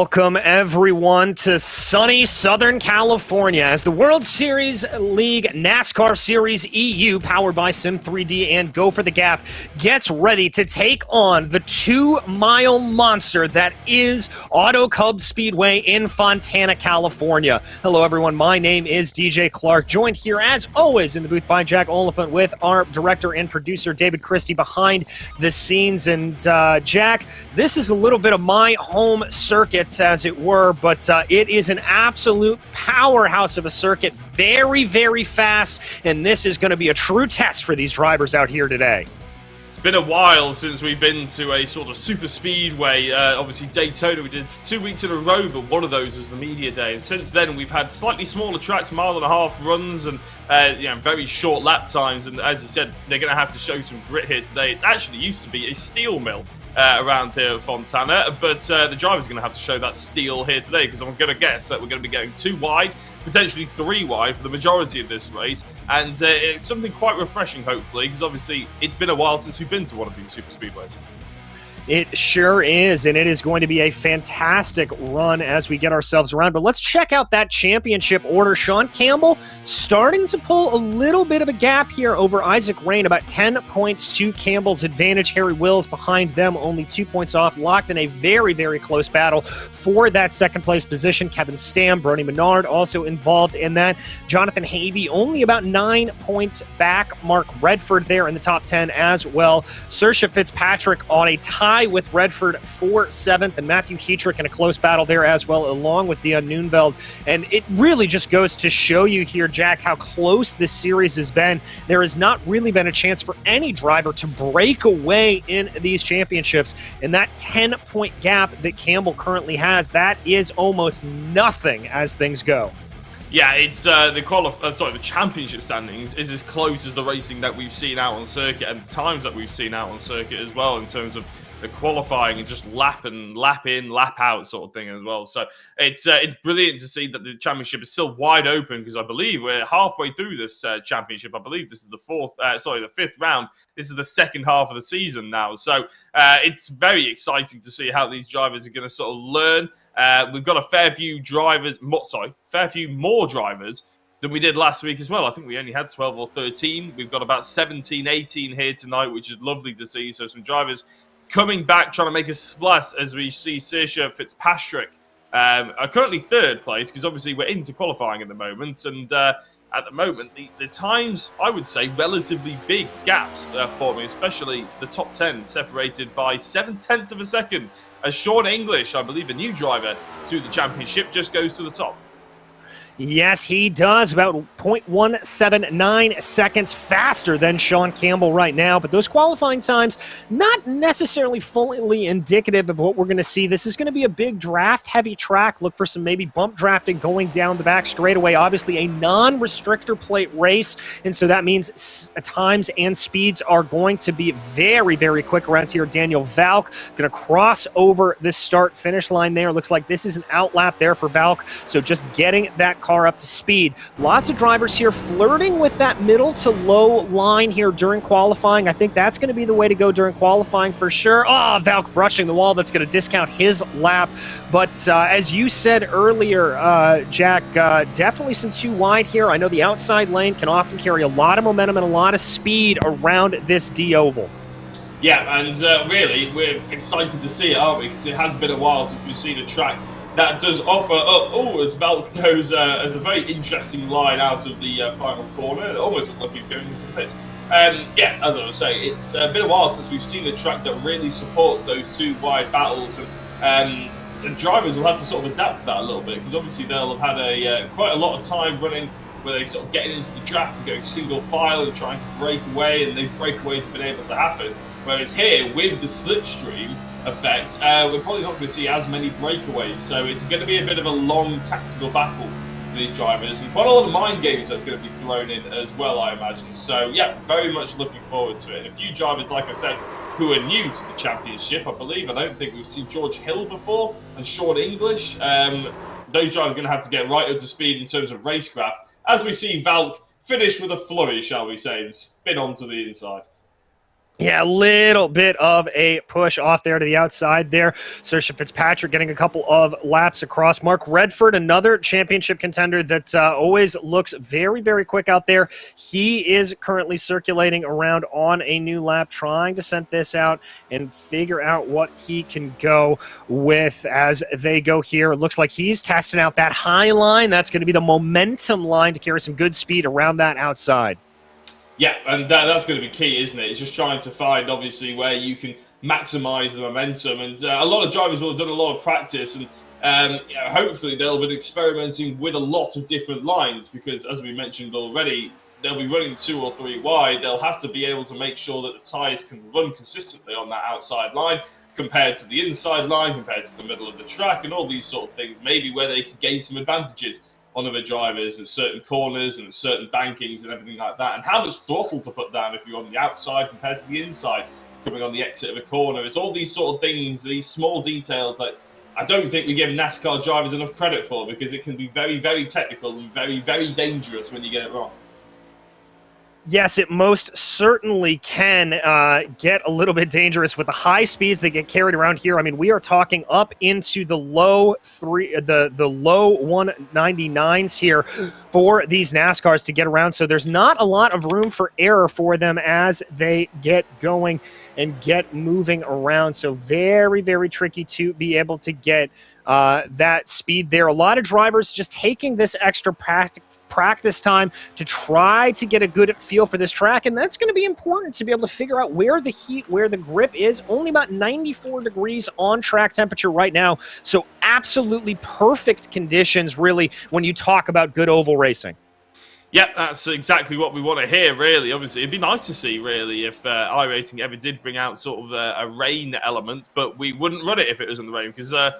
Welcome, everyone, to sunny Southern California as the World Series League NASCAR Series EU, powered by SIM3D and Go for the Gap, gets ready to take on the 2-mile monster that is Auto Cub Speedway in Fontana, California. Hello, everyone. My name is DJ Clark, joined here, as always, in the booth by Jack Oliphant with our director and producer, David Christie, behind the scenes. And, Jack, this is a little bit of my home circuit, as it were, but it is an absolute powerhouse of a circuit, very, very fast, and this is going to be a true test for these drivers out here today. It's been a while since we've been to a sort of super speedway. Obviously Daytona we did 2 weeks in a row, but one of those was the media day, and since then we've had slightly smaller tracks, 1.5-mile runs, and very short lap times. And as you said, they're going to have to show some grit here today. It actually used to be a steel mill around here at Fontana, but the driver's going to have to show that steel here today, because I'm going to guess that we're going to be going 2 wide, potentially 3 wide for the majority of this race, and it's something quite refreshing, hopefully, because obviously it's been a while since we've been to one of these super speedways. It sure is, and it is going to be a fantastic run as we get ourselves around. But let's check out that championship order. Sean Campbell starting to pull a little bit of a gap here over Isaac Rain, about 10 points to Campbell's advantage. Harry Wills behind them, only 2 points off, locked in a very, very close battle for that second-place position. Kevin Stam, Brody Menard also involved in that. Jonathan Havey only about 9 points back. Mark Redford there in the top 10 as well. Saoirse Fitzpatrick on a tie with Redford for 7th, and Matthew Heatrick in a close battle there as well, along with Dion Noonveld. And it really just goes to show you here, Jack, how close this series has been. There has not really been a chance for any driver to break away in these championships, and that 10-point gap that Campbell currently has, that is almost nothing as things go. Yeah, it's the championship standings is as close as the racing that we've seen out on circuit, and the times that we've seen out on circuit as well, in terms of the qualifying and just lap in, lap out sort of thing as well. So it's brilliant to see that the championship is still wide open, because I believe we're halfway through this championship. I believe this is the 5th round. This is the second half of the season now. So it's very exciting to see how these drivers are going to sort of learn. We've got a fair few more drivers than we did last week as well. I think we only had 12 or 13. We've got about 17, 18 here tonight, which is lovely to see. So some drivers coming back, trying to make a splash, as we see Saoirse Fitzpatrick are currently 3rd place, because obviously we're into qualifying at the moment, and at the moment the times, I would say, relatively big gaps for me, especially the top 10 separated by 7/10 of a second, as Sean English, I believe a new driver to the championship, just goes to the top. Yes, he does. About 0.179 seconds faster than Sean Campbell right now. But those qualifying times, not necessarily fully indicative of what we're going to see. This is going to be a big draft-heavy track. Look for some maybe bump drafting going down the back straightaway. Obviously, a non-restrictor plate race. And so that means times and speeds are going to be very, very quick around here. Daniel Valk going to cross over this start-finish line there. Looks like this is an outlap there for Valk. So just getting that car up to speed. Lots of drivers here flirting with that middle to low line here during qualifying. I think that's going to be the way to go during qualifying for sure. Oh, Valk brushing the wall. That's going to discount his lap. But as you said earlier, Jack, definitely some 2 wide here. I know the outside lane can often carry a lot of momentum and a lot of speed around this D-Oval. Yeah, and really, we're excited to see it, aren't we? Because it has been a while since we've seen a track that does offer up, as Valk goes as a very interesting line out of the final corner. It almost looks like he's going into the pit. Yeah, as I was saying, it's been a while since we've seen a track that really supports those 2 wide battles, and the drivers will have to sort of adapt to that a little bit, because obviously they'll have had quite a lot of time running where they sort of getting into the draft and going single file and trying to break away, and those breakaways have been able to happen. Whereas here, with the slipstream effect, we're probably not going to see as many breakaways, so it's going to be a bit of a long tactical battle for these drivers, and quite a lot of mind games that's going to be thrown in as well, I imagine. So yeah, very much looking forward to it. And a few drivers, like I said, who are new to the championship, I believe. I don't think we've seen George Hill before, and Sean English. Those drivers are going to have to get right up to speed in terms of racecraft, as we see Valk finish with a flurry, shall we say, and spin onto the inside. Yeah, a little bit of a push off there to the outside there. Saoirse Fitzpatrick getting a couple of laps across. Mark Redford, another championship contender that always looks very, very quick out there. He is currently circulating around on a new lap, trying to send this out and figure out what he can go with as they go here. It looks like he's testing out that high line. That's going to be the momentum line to carry some good speed around that outside. Yeah, and that's going to be key, isn't it? It's just trying to find, obviously, where you can maximise the momentum. And a lot of drivers will have done a lot of practice, and hopefully they'll be experimenting with a lot of different lines because, as we mentioned already, they'll be running 2 or 3 wide. They'll have to be able to make sure that the tyres can run consistently on that outside line compared to the inside line, compared to the middle of the track, and all these sort of things, maybe where they can gain some advantages on other drivers at certain corners and certain bankings and everything like that, and how much throttle to put down if you're on the outside compared to the inside coming on the exit of a corner. It's all these sort of things, these small details that I don't think we give NASCAR drivers enough credit for, because it can be very, very technical and very, very dangerous when you get it wrong. Yes, it most certainly can get a little bit dangerous with the high speeds that get carried around here. I mean, we are talking up into the low 199s here for these NASCARs to get around. So there's not a lot of room for error for them as they get going and get moving around. So very, very tricky to be able to get that speed there. A lot of drivers just taking this extra practice time to try to get a good feel for this track, and that's going to be important to be able to figure out where the heat, where the grip is. Only about 94 degrees on track temperature right now, so absolutely perfect conditions, really, when you talk about good oval racing. Yeah, that's exactly what we want to hear, really. Obviously, it'd be nice to see, really, if iRacing ever did bring out sort of a rain element, but we wouldn't run it if it was in the rain, because I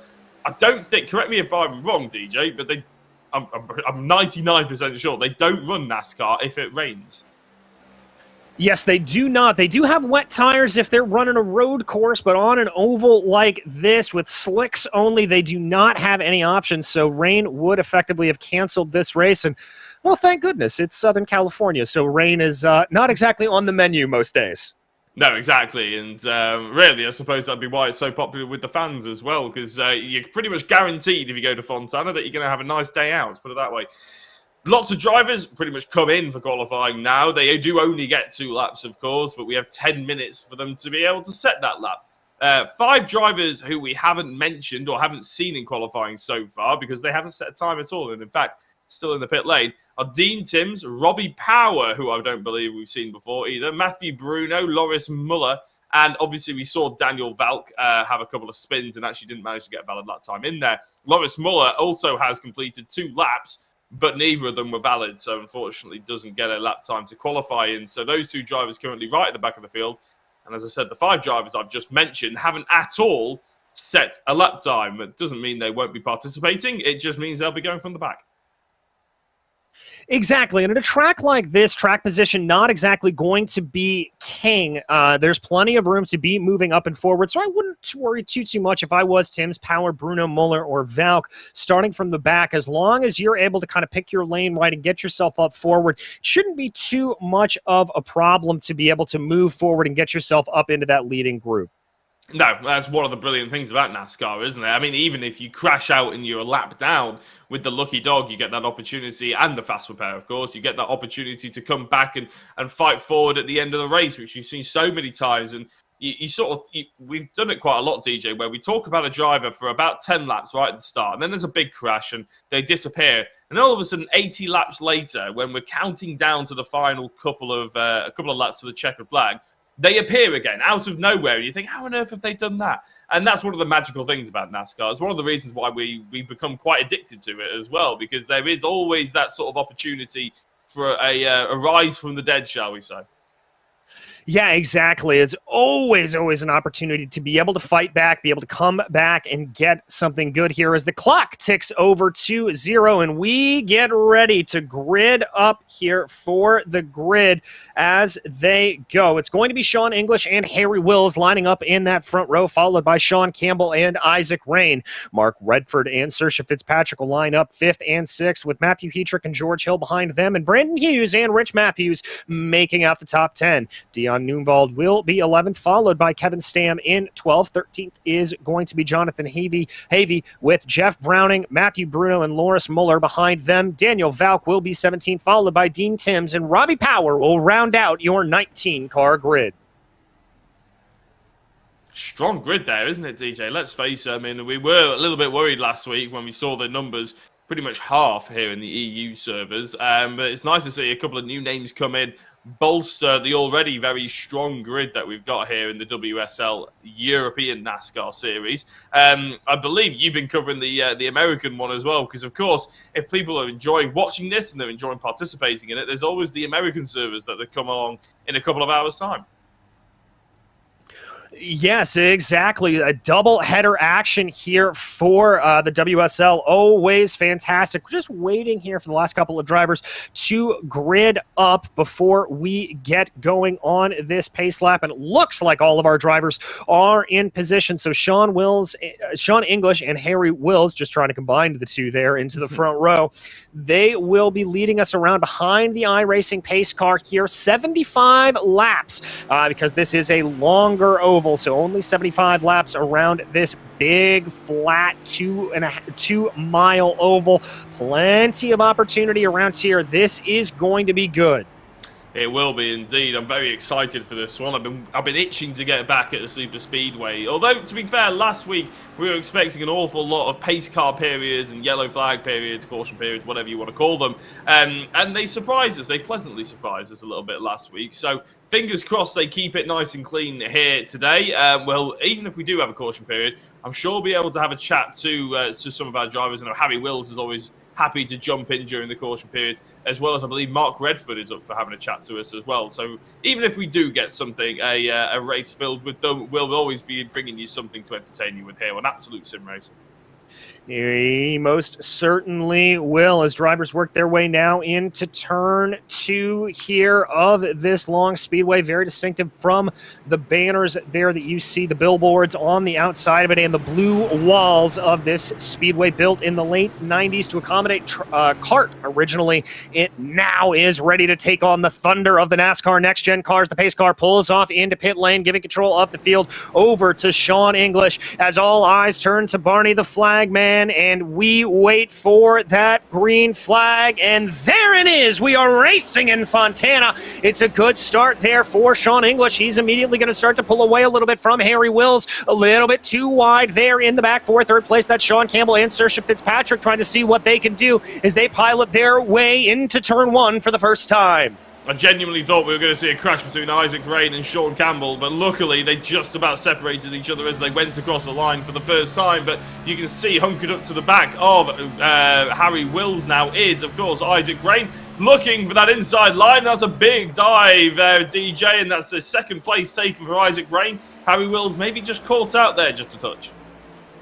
don't think, correct me if I'm wrong, DJ, but I'm 99% sure they don't run NASCAR if it rains. Yes, they do not. They do have wet tires if they're running a road course, but on an oval like this with slicks only, they do not have any options. So rain would effectively have canceled this race. And, well, thank goodness, it's Southern California, so rain is not exactly on the menu most days. No, exactly. And really, I suppose that'd be why it's so popular with the fans as well, because you're pretty much guaranteed if you go to Fontana that you're going to have a nice day out, put it that way. Lots of drivers pretty much come in for qualifying now. They do only get 2 laps, of course, but we have 10 minutes for them to be able to set that lap. 5 drivers who we haven't mentioned or haven't seen in qualifying so far because they haven't set a time at all. And in fact, still in the pit lane, are Dean Timms, Robbie Power, who I don't believe we've seen before either, Matthew Bruno, Loris Muller, and obviously we saw Daniel Valk have a couple of spins and actually didn't manage to get a valid lap time in there. Loris Muller also has completed 2 laps, but neither of them were valid, so unfortunately doesn't get a lap time to qualify in. So those 2 drivers currently right at the back of the field. And as I said, the 5 drivers I've just mentioned haven't at all set a lap time. It doesn't mean they won't be participating. It just means they'll be going from the back. Exactly. And at a track like this, track position not exactly going to be king. There's plenty of room to be moving up and forward. So I wouldn't worry too much if I was Timms, Power, Bruno, Muller, or Valk starting from the back. As long as you're able to kind of pick your lane right and get yourself up forward, it shouldn't be too much of a problem to be able to move forward and get yourself up into that leading group. No, that's one of the brilliant things about NASCAR, isn't it? I mean, even if you crash out and you're a lap down with the lucky dog, you get that opportunity, and the fast repair, of course, you get that opportunity to come back and fight forward at the end of the race, which you've seen so many times. And we've done it quite a lot, DJ, where we talk about a driver for about 10 laps right at the start, and then there's a big crash and they disappear. And then all of a sudden, 80 laps later, when we're counting down to the final couple of laps to the checkered flag, they appear again out of nowhere. You think, how on earth have they done that? And that's one of the magical things about NASCAR. It's one of the reasons why we become quite addicted to it as well, because there is always that sort of opportunity for a rise from the dead, shall we say. Yeah, exactly. It's always an opportunity to be able to fight back, be able to come back and get something good here as the clock ticks over to 0 and we get ready to grid up here for the grid as they go. It's going to be Sean English and Harry Wills lining up in that front row, followed by Sean Campbell and Isaac Rain. Mark Redford and Saoirse Fitzpatrick will line up 5th and 6th with Matthew Hetrick and George Hill behind them, and Brandon Hughes and Rich Matthews making out the top 10. Dion Jan Newvald will be 11th, followed by Kevin Stam in 12th. 13th is going to be Jonathan Havey with Jeff Browning, Matthew Bruno, and Loris Muller behind them. Daniel Valk will be 17th, followed by Dean Timms, and Robbie Power will round out your 19-car grid. Strong grid there, isn't it, DJ? Let's face it. I mean, we were a little bit worried last week when we saw the numbers pretty much half here in the EU servers. But it's nice to see a couple of new names come in, bolster the already very strong grid that we've got here in the WSL European NASCAR series. I believe you've been covering the American one as well, because of course, if people are enjoying watching this and they're enjoying participating in it, there's always the American servers that come along in a couple of hours' time. Yes, exactly. A double header action here for the WSL. Always fantastic. We're just waiting here for the last couple of drivers to grid up before we get going on this pace lap. And it looks like all of our drivers are in position. So Sean English and Harry Wills, just trying to combine the two there into the front row, they will be leading us around behind the iRacing pace car here. 75 laps because this is a longer oval. So only 75 laps around this big, flat 2 mile oval. Plenty of opportunity around here. This is going to be good. It will be indeed. I'm very excited for this one. I've been itching to get back at the Super Speedway. Although, to be fair, last week we were expecting an awful lot of pace car periods and yellow flag periods, caution periods, whatever you want to call them. And they surprised us. They pleasantly surprised us a little bit last week. So fingers crossed they keep it nice and clean here today. Well, even if we do have a caution period, I'm sure we'll be able to have a chat to some of our drivers. I know Harry Wills is always happy to jump in during the caution period, as well as I believe Mark Redford is up for having a chat to us as well. So even if we do get something, a race filled with them, we'll always be bringing you something to entertain you with here on Absolute Sim Racing. He most certainly will, as drivers work their way now into turn 2 here of this long speedway. Very distinctive from the banners there that you see, the billboards on the outside of it, and the blue walls of this speedway, built in the late 90s to accommodate kart originally. It now is ready to take on the thunder of the NASCAR next-gen cars. The pace car pulls off into pit lane, giving control of the field over to Sean English, as all eyes turn to Barney the flag man. And we wait for that green flag, and there it is. We are racing in Fontana. It's a good start there for Sean English. He's immediately going to start to pull away a little bit from Harry Wills, a little bit too wide there in the back for third place. That's Sean Campbell and Saoirse Fitzpatrick trying to see what they can do as they pilot their way into turn 1 for the first time. I genuinely thought we were going to see a crash between Isaac Rain and Sean Campbell, but luckily they just about separated each other as they went across the line for the first time. But you can see hunkered up to the back of Harry Wills now is, of course, Isaac Rain, looking for that inside line. That's a big dive, DJ, and that's a second place taken for Isaac Rain. Harry Wills maybe just caught out there just a touch.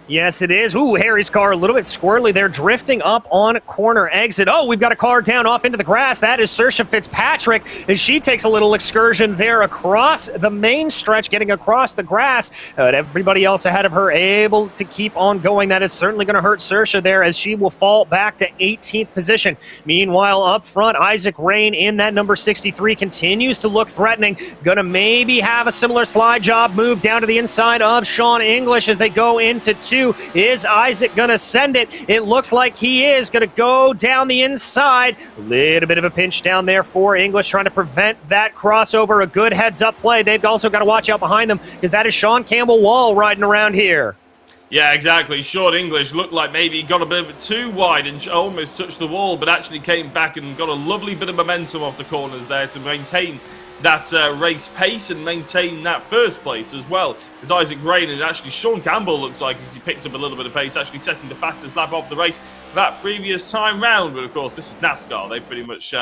Yes, it is. Ooh, Harry's car a little bit squirrely there, drifting up on corner exit. Oh, we've got a car down off into the grass. That is Saoirse Fitzpatrick, as she takes a little excursion there across the main stretch, getting across the grass. Everybody else ahead of her able to keep on going. That is certainly going to hurt Saoirse there, as she will fall back to 18th position. Meanwhile, up front, Isaac Rain in that number 63 continues to look threatening. Going to maybe have a similar slide job move down to the inside of Sean English as they go into 2. Is Isaac going to send it? It looks like he is going to go down the inside. A little bit of a pinch down there for English, trying to prevent that crossover. A good heads-up play. They've also got to watch out behind them, because that is Sean Campbell Wall riding around here. Yeah, exactly. Sean English looked like maybe he got a bit too wide and almost touched the wall, but actually came back and got a lovely bit of momentum off the corners there to maintain that race pace and maintain that first place as well. As Isaac Rain, and actually Sean Campbell looks like, as he picked up a little bit of pace, actually setting the fastest lap of the race that previous time round. But of course, this is NASCAR. They pretty much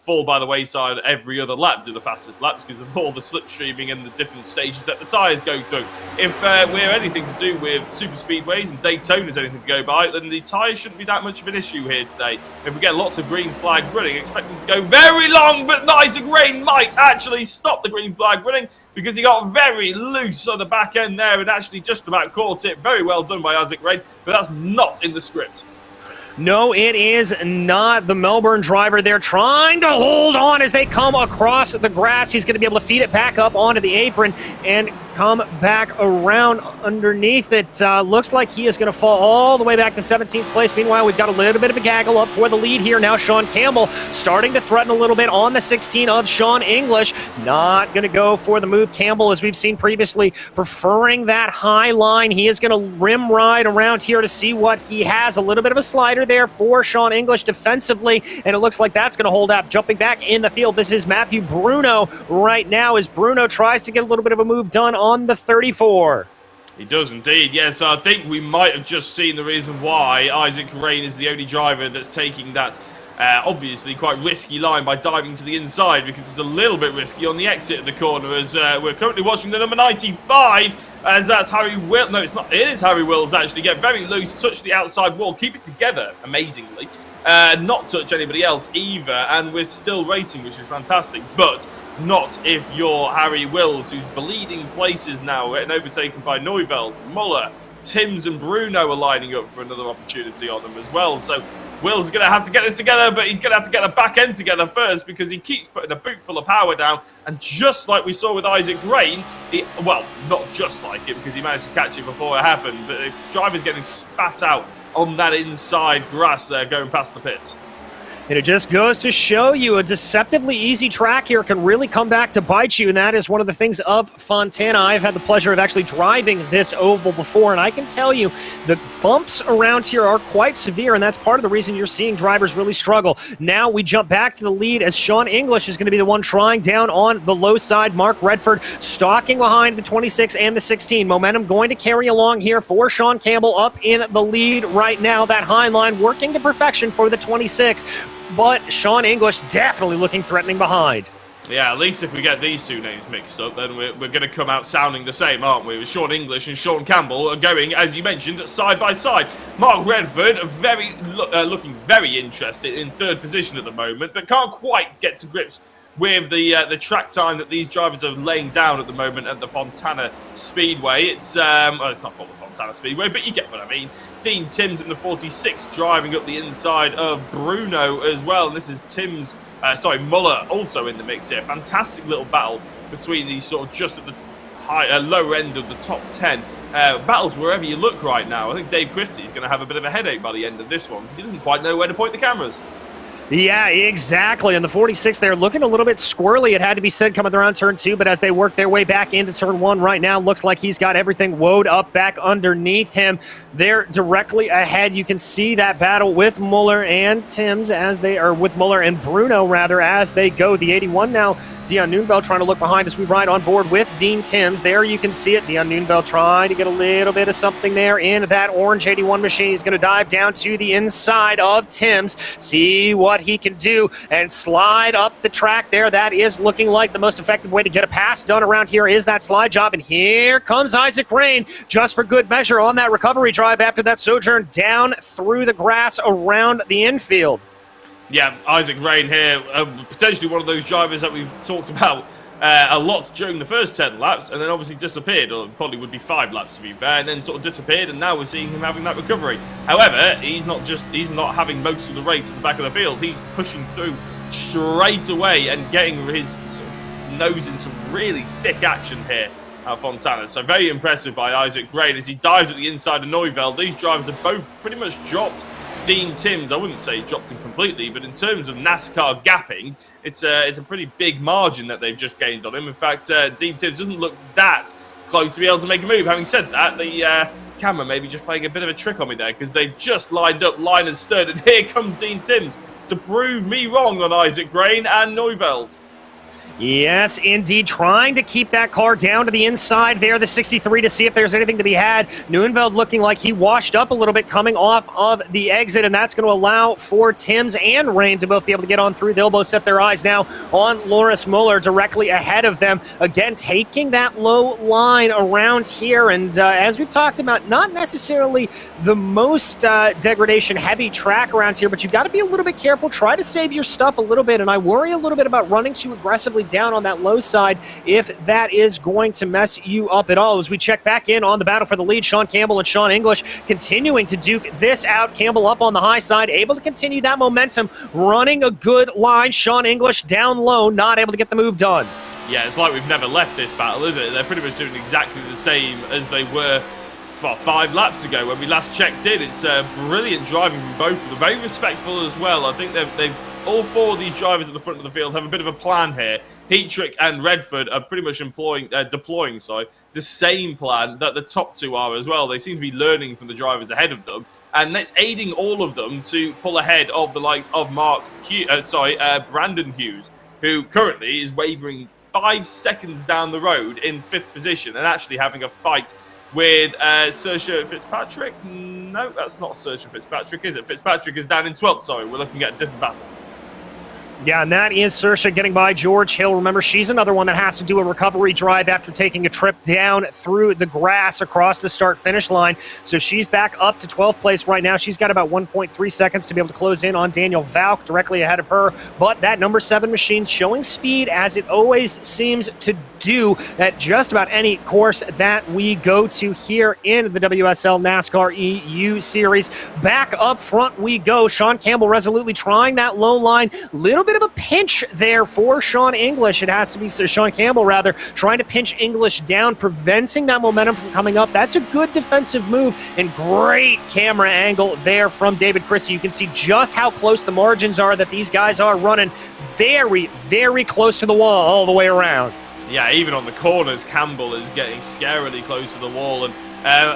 fall by the wayside every other lap, do the fastest laps, because of all the slipstreaming and the different stages that the tyres go through. If we're anything to do with super speedways and Daytona's anything to go by, then the tyres shouldn't be that much of an issue here today. If we get lots of green flag running, expect them to go very long, but Isaac Rain might actually stop the green flag running, because he got very loose on the back end there and actually just about caught it. Very well done by Isaac Rain, but that's not in the script. No, it is not. The Melbourne driver there trying to hold on as they come across the grass. He's going to be able to feed it back up onto the apron and come back around underneath it. Looks like he is going to fall all the way back to 17th place. Meanwhile, we've got a little bit of a gaggle up for the lead here. Now Sean Campbell starting to threaten a little bit on the 16 of Sean English. Not going to go for the move. Campbell, as we've seen previously, preferring that high line. He is going to rim ride around here to see what he has. A little bit of a slider there for Sean English defensively, and it looks like that's going to hold up. Jumping back in the field, this is Matthew Bruno right now as Bruno tries to get a little bit of a move done on the 34. He does indeed, yes. I think we might have just seen the reason why Isaac Rain is the only driver that's taking that obviously quite risky line by diving to the inside, because it's a little bit risky on the exit of the corner, as we're currently watching the number 95, as that's Harry Wills. No, it's not. It is Harry Wills, actually. Get very loose, touch the outside wall, keep it together, amazingly. Not touch anybody else either, and we're still racing, which is fantastic. But not if you're Harry Wills, who's bleeding places now, getting overtaken by Neuveld, Muller, Timms and Bruno are lining up for another opportunity on them as well. So Will's going to have to get this together, but he's going to have to get the back end together first, because he keeps putting a boot full of power down. And just like we saw with Isaac Rain, well, not just like it, because he managed to catch it before it happened, but the driver's getting spat out on that inside grass there going past the pits. And it just goes to show you a deceptively easy track here can really come back to bite you, and that is one of the things of Fontana. I've had the pleasure of actually driving this oval before, and I can tell you the bumps around here are quite severe, and that's part of the reason you're seeing drivers really struggle. Now we jump back to the lead as Sean English is going to be the one trying down on the low side. Mark Redford stalking behind the 26 and the 16. Momentum going to carry along here for Sean Campbell up in the lead right now. That high line working to perfection for the 26. But Sean English definitely looking threatening behind. Yeah, at least if we get these two names mixed up, then we're going to come out sounding the same, aren't we? With Sean English and Sean Campbell are going, as you mentioned, side by side. Mark Redford looking very interested in third position at the moment, but can't quite get to grips with the track time that these drivers are laying down at the moment at the Fontana Speedway. It's well, it's not called the Fontana Speedway, but you get what I mean. Dean Timms in the 46 driving up the inside of Bruno as well, and this is Muller also in the mix here. Fantastic little battle between these sort of just at the lower end of the top 10. Battles wherever you look right now. I think Dave Christie's going to have a bit of a headache by the end of this one, because he doesn't quite know where to point the cameras. Yeah, exactly. And the 46 there looking a little bit squirrely, it had to be said, coming around turn 2, but as they work their way back into turn 1 right now, looks like he's got everything woed up back underneath him. They're directly ahead. You can see that battle with Muller and Timms with Muller and Bruno rather, as they go. The 81 now, Dion Neuveld trying to look behind as we ride on board with Dean Timms. There you can see it. Dion Neuveld trying to get a little bit of something there in that orange 81 machine. He's going to dive down to the inside of Timms, see what he can do, and slide up the track there. That is looking like the most effective way to get a pass done around here is that slide job. And here comes Isaac Rain, just for good measure, on that recovery drive after that sojourn down through the grass around the infield. Yeah, Isaac Rain here, potentially one of those drivers that we've talked about a lot during the first 10 laps, and then obviously disappeared, or probably would be 5 laps to be fair, and then sort of disappeared, and now we're seeing him having that recovery. However, he's not having most of the race at the back of the field. He's pushing through straight away and getting his sort of nose in some really thick action here at Fontana. So very impressive by Isaac Rain as he dives at the inside of Neuveld. These drivers have both pretty much dropped Dean Timms. I wouldn't say he dropped him completely, but in terms of NASCAR gapping, it's a pretty big margin that they've just gained on him. In fact, Dean Timms doesn't look that close to be able to make a move. Having said that, the camera may be just playing a bit of a trick on me there, because they've just lined up line and stern, and here comes Dean Timms to prove me wrong on Isaac Rain and Neuveld. Yes, indeed. Trying to keep that car down to the inside there, the 63, to see if there's anything to be had. Neuveld looking like he washed up a little bit coming off of the exit, and that's going to allow for Timms and Rain to both be able to get on through. They'll both set their eyes now on Loris Muller directly ahead of them. Again, taking that low line around here, and as we've talked about, not necessarily the most degradation-heavy track around here, but you've got to be a little bit careful. Try to save your stuff a little bit, and I worry a little bit about running too aggressively probably down on that low side if that is going to mess you up at all. As we check back in on the battle for the lead, Sean Campbell and Sean English continuing to duke this out. Campbell up on the high side, able to continue that momentum, running a good line. Sean English down low, not able to get the move done. Yeah, it's like we've never left this battle, is it? They're pretty much doing exactly the same as they were 5 laps ago when we last checked in. It's brilliant driving from both of them. Very respectful as well. I think they've all 4 of these drivers at the front of the field have a bit of a plan here. Heatrick and Redford are pretty much deploying the same plan that the top 2 are as well. They seem to be learning from the drivers ahead of them, and that's aiding all of them to pull ahead of the likes of Brandon Hughes, who currently is wavering 5 seconds down the road in 5th position and actually having a fight with Saoirse Fitzpatrick. No, that's not Saoirse Fitzpatrick, is it? Fitzpatrick is down in 12th, sorry. We're looking at a different battle. Yeah, and that is Saoirse getting by George Hill. Remember, she's another one that has to do a recovery drive after taking a trip down through the grass across the start-finish line. So she's back up to 12th place right now. She's got about 1.3 seconds to be able to close in on Daniel Valk directly ahead of her. But that number 7 machine showing speed as it always seems to do at just about any course that we go to here in the WSL NASCAR EU Series. Back up front we go. Sean Campbell resolutely trying that low line. Little bit of a pinch there for Sean English. It has to be Sean Campbell, rather, trying to pinch English down, preventing that momentum from coming up. That's a good defensive move and great camera angle there from David Christie. You can see just how close the margins are that these guys are running. Very, very close to the wall all the way around. Yeah, even on the corners, Campbell is getting scarily close to the wall, and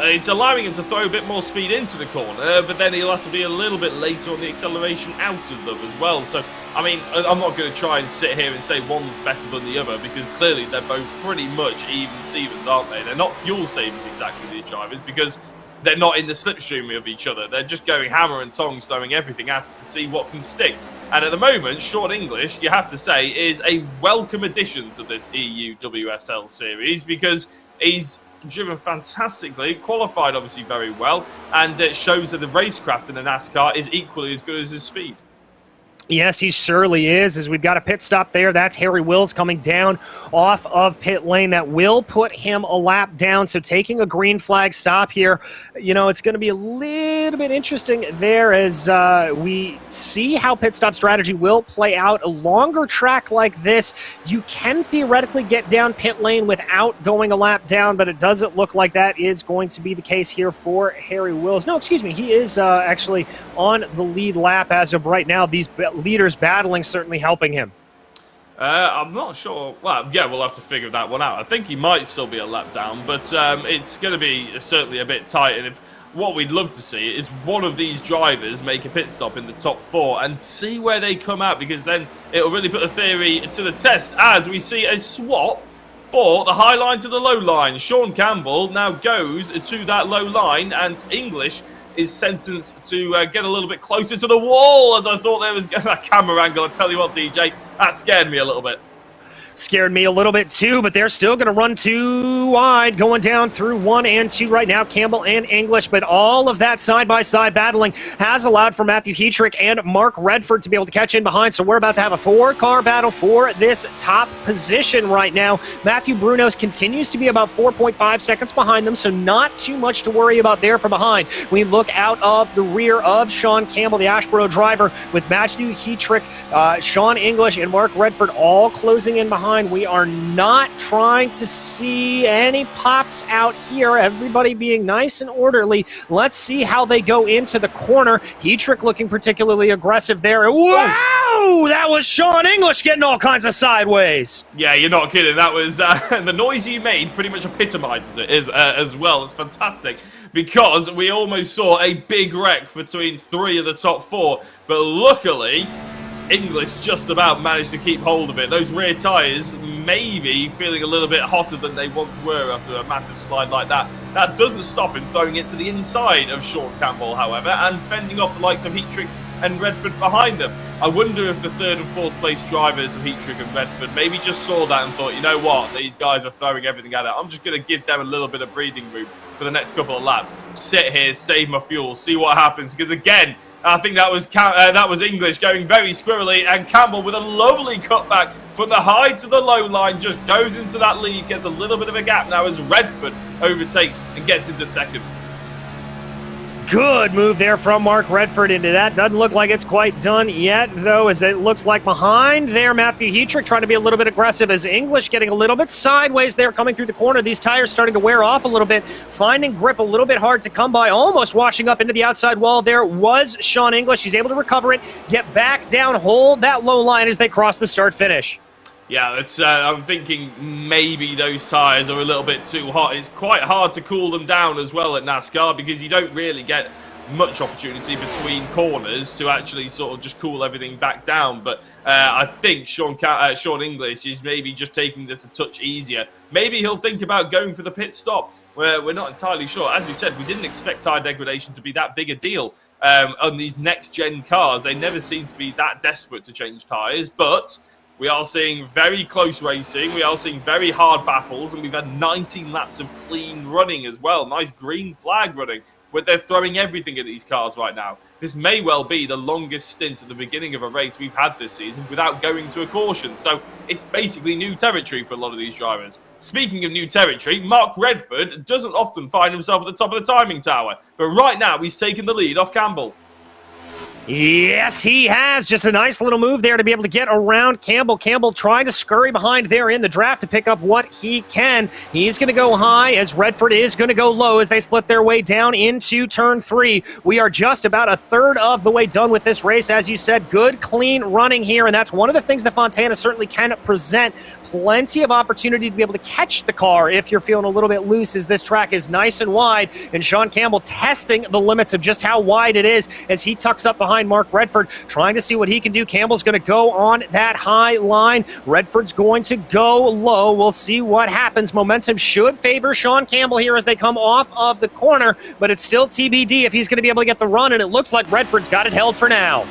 it's allowing him to throw a bit more speed into the corner, but then he'll have to be a little bit later on the acceleration out of them as well. So, I mean, I'm not going to try and sit here and say one's better than the other, because clearly they're both pretty much even Stevens, aren't they? They're not fuel savings exactly, these drivers, because they're not in the slipstream of each other. They're just going hammer and tongs, throwing everything at it to see what can stick. And at the moment, Sean English, you have to say, is a welcome addition to this EU WSL series, because he's driven fantastically, qualified obviously very well, and it shows that the racecraft in the NASCAR is equally as good as his speed. Yes, he surely is, as we've got a pit stop there. That's Harry Wills coming down off of pit lane. That will put him a lap down, so taking a green flag stop here, you know, it's going to be a little bit interesting there as we see how pit stop strategy will play out. A longer track like this, you can theoretically get down pit lane without going a lap down, but it doesn't look like that is going to be the case here for Harry Wills. No, excuse me, he is actually on the lead lap as of right now. These leaders battling certainly helping him. I'm not sure. Well, yeah, we'll have to figure that one out. I think he might still be a lap down, but it's going to be certainly a bit tight. And if what we'd love to see is one of these drivers make a pit stop in the top 4 and see where they come out, because then it'll really put the theory to the test as we see a swap for the high line to the low line. Sean Campbell now goes to that low line, and English is sentenced to get a little bit closer to the wall, as I thought there was that camera angle. I tell you what, DJ, that scared me a little bit. Scared me a little bit too, but they're still going to run too wide, going down through 1 and 2 right now, Campbell and English. But all of that side-by-side battling has allowed for Matthew Heatrick and Mark Redford to be able to catch in behind. So we're about to have a 4-car battle for this top position right now. Matthew Brunos continues to be about 4.5 seconds behind them, so not too much to worry about there from behind. We look out of the rear of Sean Campbell, the Ashboro driver, with Matthew Heatrick, Sean English, and Mark Redford all closing in behind. We are not trying to see any pops out here. Everybody being nice and orderly. Let's see how they go into the corner. Heatrick looking particularly aggressive there. Wow! That was Sean English getting all kinds of sideways. Yeah, you're not kidding. That was the noise he made pretty much epitomizes it as well. It's fantastic, because we almost saw a big wreck between 3 of the top 4, but luckily English just about managed to keep hold of it. Those rear tyres maybe feeling a little bit hotter than they once were after a massive slide like that. That doesn't stop him throwing it to the inside of Sean Campbell, however, and fending off the likes of Heatrick and Redford behind them. I wonder if the 3rd and 4th place drivers of Heatrick and Redford maybe just saw that and thought, you know what, these guys are throwing everything at it. I'm just going to give them a little bit of breathing room for the next couple of laps. Sit here, save my fuel, see what happens. Because again, I think that was English going very squirrely, and Campbell with a lovely cutback from the high to the low line just goes into that lead, gets a little bit of a gap now as Redford overtakes and gets into second. Good move there from Mark Redford into that. Doesn't look like it's quite done yet, though, as it looks like behind there, Matthew Hetrick trying to be a little bit aggressive as English getting a little bit sideways there coming through the corner. These tires starting to wear off a little bit, finding grip a little bit hard to come by, almost washing up into the outside wall there was Sean English. He's able to recover it, get back down, hold that low line as they cross the start-finish. Yeah, I'm thinking maybe those tyres are a little bit too hot. It's quite hard to cool them down as well at NASCAR because you don't really get much opportunity between corners to actually sort of just cool everything back down. But I think Sean English is maybe just taking this a touch easier. Maybe he'll think about going for the pit stop. We're not entirely sure. As we said, we didn't expect tyre degradation to be that big a deal on these next-gen cars. They never seem to be that desperate to change tyres, but we are seeing very close racing. We are seeing very hard battles, and we've had 19 laps of clean running as well. Nice green flag running, where they're throwing everything at these cars right now. This may well be the longest stint at the beginning of a race we've had this season without going to a caution. So it's basically new territory for a lot of these drivers. Speaking of new territory, Mark Redford doesn't often find himself at the top of the timing tower, but right now he's taken the lead off Campbell. Yes, he has. Just a nice little move there to be able to get around Campbell. Campbell trying to scurry behind there in the draft to pick up what he can. He's going to go high as Redford is going to go low as they split their way down into turn 3. We are just about a third of the way done with this race. As you said, good, clean running here, and that's one of the things that Fontana certainly can present. Plenty of opportunity to be able to catch the car if you're feeling a little bit loose, as this track is nice and wide, and Sean Campbell testing the limits of just how wide it is as he tucks up behind Mark Redford, trying to see what he can do. Campbell's going to go on that high line. Redford's going to go low. We'll see what happens. Momentum should favor Sean Campbell here as they come off of the corner, but it's still TBD if he's going to be able to get the run, and it looks like Redford's got it held for now.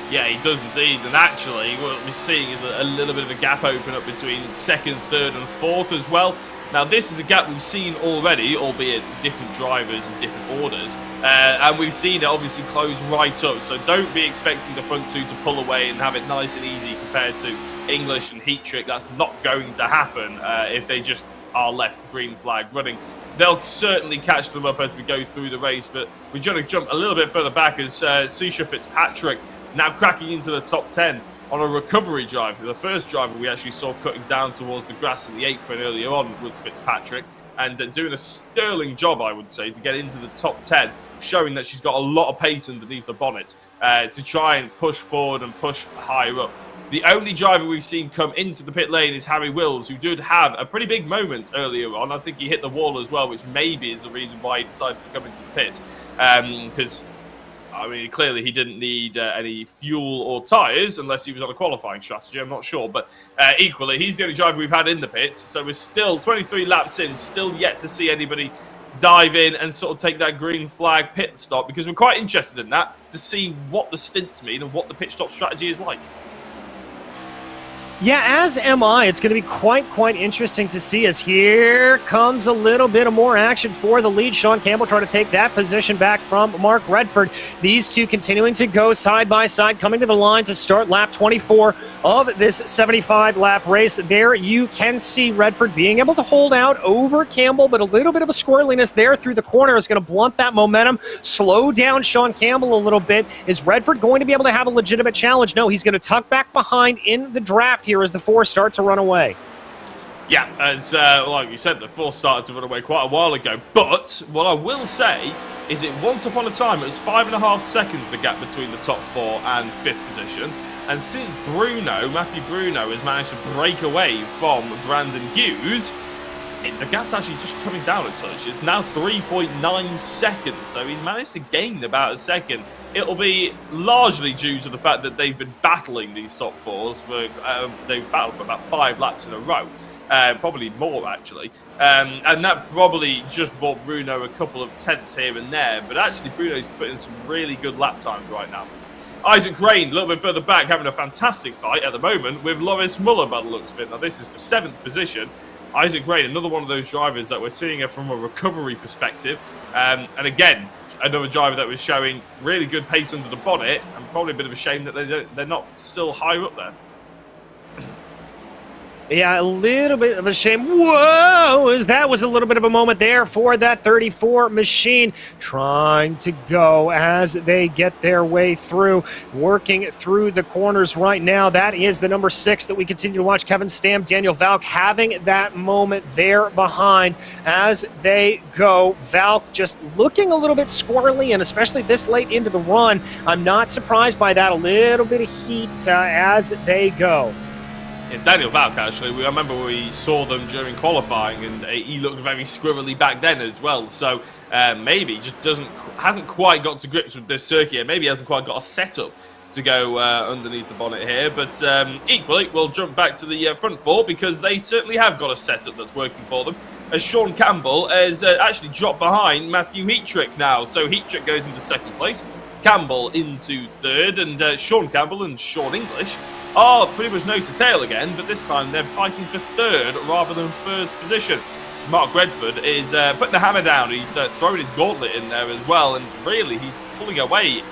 Yeah, he does indeed, and actually what we're seeing is a little bit of a gap open up between second, third and fourth as well. Now this is a gap we've seen already, albeit different drivers and different orders, and we've seen it obviously close right up, so don't be expecting the front two to pull away and have it nice and easy compared to English and Hetrick. That's not going to happen if they just are left green flag running. They'll certainly catch them up as we go through the race, but we're going to jump a little bit further back as Susha Fitzpatrick now cracking into the top 10 on a recovery drive. The first driver we actually saw cutting down towards the grass in the apron earlier on was Fitzpatrick, and doing a sterling job, I would say, to get into the top 10, showing that she's got a lot of pace underneath the bonnet to try and push forward and push higher up. The only driver we've seen come into the pit lane is Harry Wills, who did have a pretty big moment earlier on. I think he hit the wall as well, which maybe is the reason why he decided to come into the pit, because I mean, clearly he didn't need any fuel or tyres unless he was on a qualifying strategy. I'm not sure. But equally, he's the only driver we've had in the pits. So we're still 23 laps in, still yet to see anybody dive in and sort of take that green flag pit stop, because we're quite interested in that to see what the stints mean and what the pit stop strategy is like. Yeah, as am I. It's going to be quite interesting to see, as here comes a little bit of more action for the lead. Sean Campbell trying to take that position back from Mark Redford. These two continuing to go side by side, coming to the line to start lap 24 of this 75-lap race. There you can see Redford being able to hold out over Campbell, but a little bit of a squirreliness there through the corner is going to blunt that momentum, slow down Sean Campbell a little bit. Is Redford going to be able to have a legitimate challenge? No, he's going to tuck back behind in the draft here as the four start to run away. Yeah, as like you said, the four started to run away quite a while ago. But what I will say is it once upon a time, it was 5.5 seconds the gap between the top four and fifth position. And since Matthew Bruno has managed to break away from Brandon Hughes, the gap's actually just coming down a touch. It's now 3.9 seconds, so he's managed to gain about a second. It'll be largely due to the fact that they've been battling these top fours. They've battled for about 5 laps in a row, probably more actually. And that probably just bought Bruno a couple of tenths here and there, but actually Bruno's putting some really good lap times right now. Isaac Crane, a little bit further back, having a fantastic fight at the moment with Loris Muller by the looks of it. Now this is for 7th position. Isaac Crane, another one of those drivers that we're seeing from a recovery perspective. And again, another driver that was showing really good pace under the bonnet, and probably a bit of a shame that they're not still higher up there. Yeah, a little bit of a shame. Whoa, as that was a little bit of a moment there for that 34 machine, trying to go as they get their way through, working through the corners right now. That is the number 6 that we continue to watch. Kevin Stam, Daniel Valk having that moment there behind as they go. Valk just looking a little bit squirrely, and especially this late into the run, I'm not surprised by that. A little bit of heat as they go. Yeah, Daniel Valk, actually, I remember we saw them during qualifying, and he looked very squirrely back then as well. So maybe just hasn't quite got to grips with this circuit. Maybe he hasn't quite got a setup to go underneath the bonnet here. But equally, we'll jump back to the front four, because they certainly have got a setup that's working for them. As Sean Campbell has actually dropped behind Matthew Heatrick now. So Heatrick goes into second place, Campbell into third, and Sean Campbell and Sean English are pretty much nose to tail again, but this time they're fighting for third rather than third position. Mark Redford is putting the hammer down. He's throwing his gauntlet in there as well, and really he's pulling away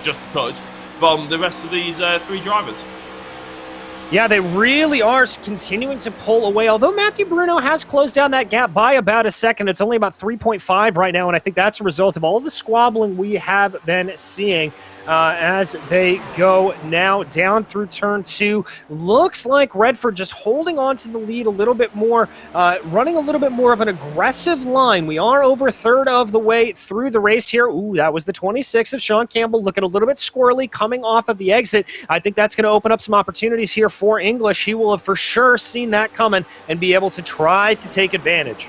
just a touch from the rest of these 3 drivers. Yeah, they really are continuing to pull away. Although Matthew Bruno has closed down that gap by about a second, it's only about 3.5 right now, and I think that's a result of all the squabbling we have been seeing as they go now down through turn 2. Looks like Redford just holding on to the lead a little bit more, running a little bit more of an aggressive line. We are over a third of the way through the race here. Ooh, that was the 26 of Sean Campbell, looking a little bit squirrely coming off of the exit. I think that's going to open up some opportunities here for English. He will have for sure seen that coming and be able to try to take advantage.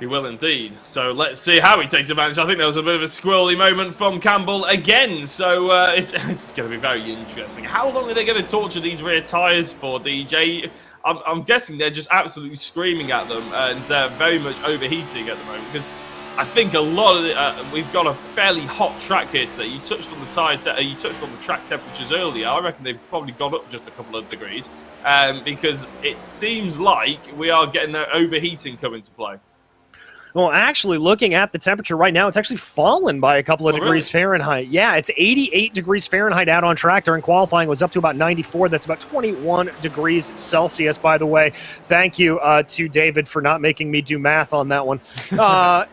He will indeed. So let's see how he takes advantage. I think there was a bit of a squirrely moment from Campbell again. So it's going to be very interesting. How long are they going to torture these rear tyres for, DJ? I'm guessing they're just absolutely screaming at them and very much overheating at the moment, because I think a lot of it, we've got a fairly hot track here today. You touched on the track temperatures earlier. I reckon they've probably gone up just a couple of degrees because it seems like we are getting that overheating come into play. Well, actually, looking at the temperature right now, it's actually fallen by a couple of degrees Fahrenheit. Yeah, it's 88 degrees Fahrenheit out on track. During qualifying, it was up to about 94. That's about 21 degrees Celsius, by the way. Thank you to David for not making me do math on that one. But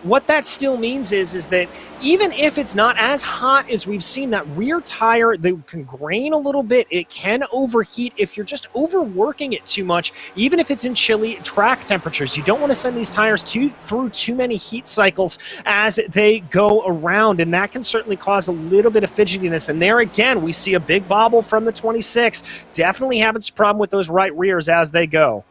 what that still means is that even if it's not as hot as we've seen, that rear tire, they can grain a little bit. It can overheat if you're just overworking it too much, even if it's in chilly track temperatures. You don't want to send these tires through too many heat cycles as they go around, and that can certainly cause a little bit of fidgetiness. And there again, we see a big bobble from the 26. Definitely having some problem with those right rears as they go.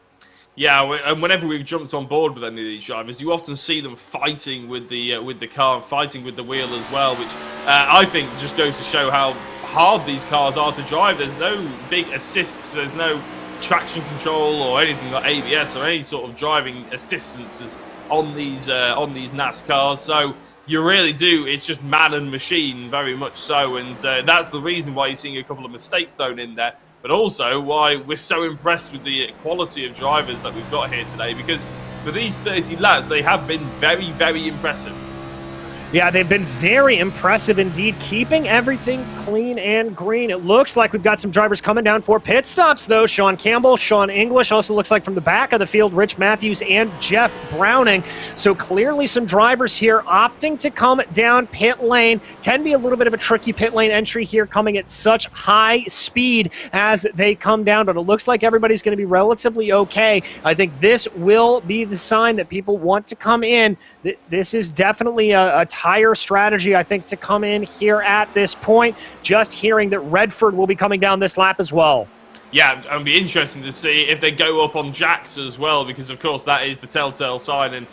Yeah, and whenever we've jumped on board with any of these drivers, you often see them fighting with the car, fighting with the wheel as well, which I think just goes to show how hard these cars are to drive. There's no big assists, there's no traction control or anything like ABS or any sort of driving assistances on these NASCARs. So you really do, it's just man and machine, very much so, and that's the reason why you're seeing a couple of mistakes thrown in there. But also why we're so impressed with the quality of drivers that we've got here today, because for these 30 laps, they have been very, very impressive. Yeah, they've been very impressive indeed, keeping everything clean and green. It looks like we've got some drivers coming down for pit stops, though. Sean Campbell, Sean English, also looks like from the back of the field, Rich Matthews and Jeff Browning. So clearly some drivers here opting to come down pit lane. Can be a little bit of a tricky pit lane entry here, coming at such high speed as they come down, but it looks like everybody's going to be relatively okay. I think this will be the sign that people want to come in. This is definitely a tire strategy, I think, to come in here at this point. Just hearing that Redford will be coming down this lap as well. Yeah, it'll be interesting to see if they go up on jacks as well, because of course that is the telltale sign in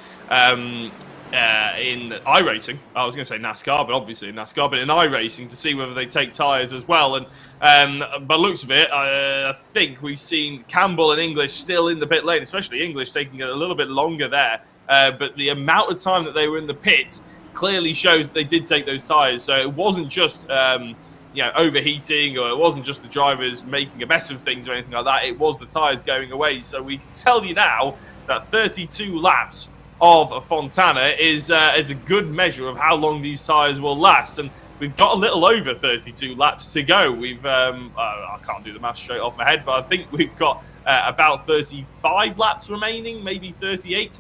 iRacing. I was going to say NASCAR, but obviously in NASCAR, but in iRacing, to see whether they take tyres as well. And by looks of it, I think we've seen Campbell and English still in the pit lane, especially English taking a little bit longer there. But the amount of time that they were in the pits clearly shows that they did take those tyres. So it wasn't just overheating, or it wasn't just the drivers making a mess of things or anything like that. It was the tyres going away. So we can tell you now that 32 laps of Fontana is a good measure of how long these tyres will last. And we've got a little over 32 laps to go. I can't do the math straight off my head, but I think we've got about 35 laps remaining, maybe 38.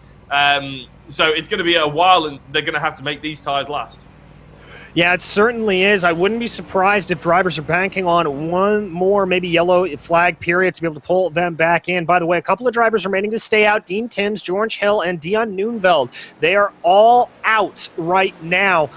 So it's going to be a while, and they're going to have to make these tyres last. Yeah, it certainly is. I wouldn't be surprised if drivers are banking on one more, maybe yellow flag period to be able to pull them back in. By the way, a couple of drivers remaining to stay out. Dean Timms, George Hill, and Dion Noonveld. They are all out right now.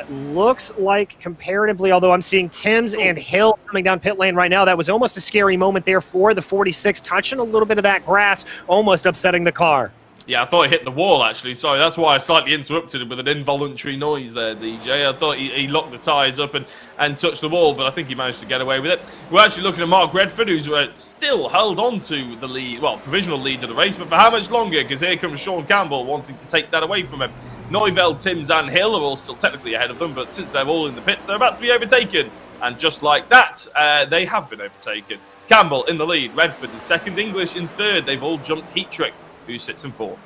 Looks like comparatively, although I'm seeing Timms and Hill coming down pit lane right now, that was almost a scary moment there for the 46, touching a little bit of that grass, almost upsetting the car. Yeah, I thought he hit the wall, actually. Sorry, that's why I slightly interrupted him with an involuntary noise there, DJ. I thought he locked the tyres up and touched the wall, but I think he managed to get away with it. We're actually looking at Mark Redford, who's still held on to the lead, well, provisional lead of the race, but for how much longer? Because here comes Sean Campbell wanting to take that away from him. Neuveld, Timms and Hill are all still technically ahead of them, but since they're all in the pits, they're about to be overtaken. And just like that, they have been overtaken. Campbell in the lead, Redford in second, English in third. They've all jumped Heat Trick, who sits in fourth.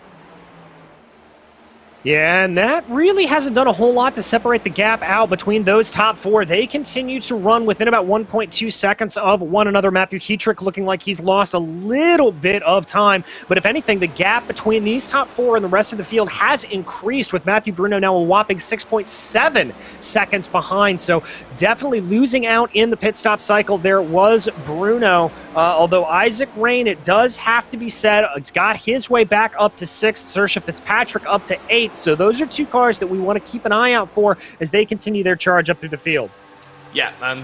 Yeah, and that really hasn't done a whole lot to separate the gap out between those top four. They continue to run within about 1.2 seconds of one another. Matthew Heatrick looking like he's lost a little bit of time. But if anything, the gap between these top four and the rest of the field has increased, with Matthew Bruno now a whopping 6.7 seconds behind. So definitely losing out in the pit stop cycle. There was Bruno, although Isaac Rain, it does have to be said, it's got his way back up to 6th. Saoirse Fitzpatrick up to 8th. So those are two cars that we want to keep an eye out for as they continue their charge up through the field. Yeah, and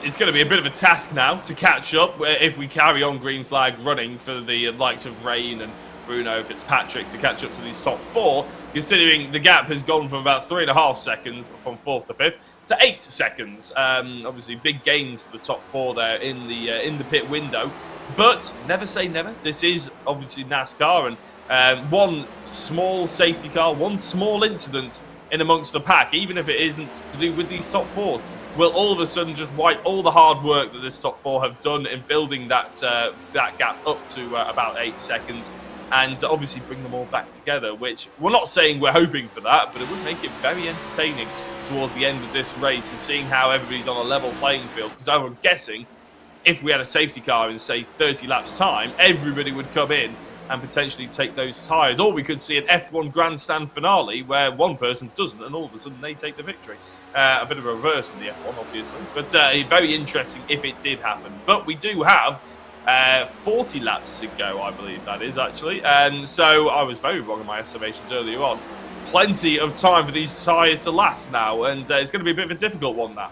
it's going to be a bit of a task now to catch up if we carry on green flag running for the likes of Rain and Bruno Fitzpatrick to catch up to these top four, considering the gap has gone from about 3.5 seconds from 4th to 5th to 8 seconds. Obviously, big gains for the top four there in the pit window. But never say never. This is obviously NASCAR, and one small safety car, one small incident in amongst the pack, even if it isn't to do with these top fours, will all of a sudden just wipe all the hard work that this top four have done in building that gap up to about 8 seconds, and obviously bring them all back together, which we're not saying we're hoping for that, but it would make it very entertaining towards the end of this race and seeing how everybody's on a level playing field, because I'm guessing if we had a safety car in, say, 30 laps time, everybody would come in and potentially take those tyres. Or we could see an F1 grandstand finale where one person doesn't and all of a sudden they take the victory. A bit of a reverse in the F1, obviously. But very interesting if it did happen. But we do have 40 laps to go, I believe that is, actually. And so I was very wrong in my estimations earlier on. Plenty of time for these tyres to last now, and it's going to be a bit of a difficult one now.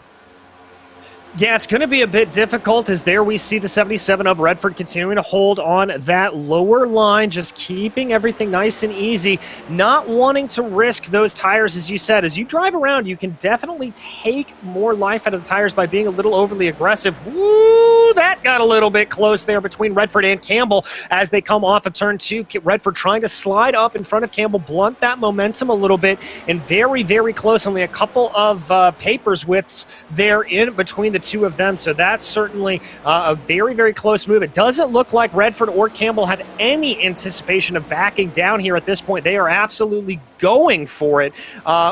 Yeah, it's going to be a bit difficult, as there we see the 77 of Redford continuing to hold on that lower line, just keeping everything nice and easy, not wanting to risk those tires. As you said, as you drive around, you can definitely take more life out of the tires by being a little overly aggressive. Woo, that got a little bit close there between Redford and Campbell as they come off of turn 2. Redford trying to slide up in front of Campbell, blunt that momentum a little bit, and very, very close. Only a couple of papers widths there in between the two of them, so that's certainly a very, very close move. It doesn't look like Redford or Campbell have any anticipation of backing down here at this point. They are absolutely going for it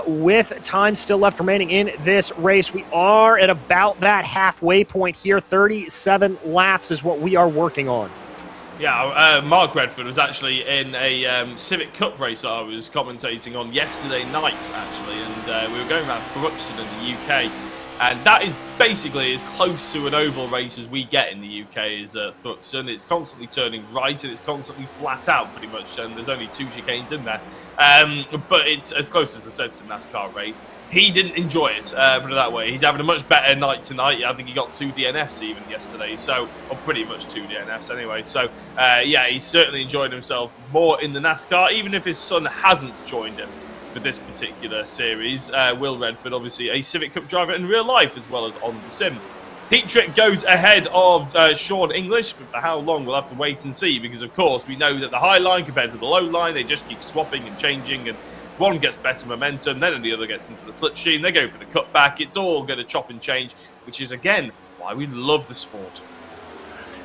with time still left remaining in this race. We are at about that halfway point here. 37 laps is what we are working on. Yeah, Mark Redford was actually in a Civic Cup race that I was commentating on yesterday night, actually, and we were going around Thruxton in the UK. And that is basically as close to an oval race as we get in the UK is Thruxton. It's constantly turning right and it's constantly flat out pretty much, and there's only 2 chicanes in there. But it's as close as I said to a NASCAR race. He didn't enjoy it, put it that way. He's having a much better night tonight. I think he got 2 DNFs even yesterday, so, or pretty much 2 DNFs anyway. So, yeah, he's certainly enjoyed himself more in the NASCAR, even if his son hasn't joined him for this particular series. Will Redford, obviously a Civic Cup driver in real life as well as on the sim. Heat Trick goes ahead of Sean English, but for how long we'll have to wait and see, because of course we know that the high line compared to the low line, they just keep swapping and changing, and one gets better momentum, then the other gets into the slipstream, they go for the cutback. It's all going to chop and change, which is again why we love the sport.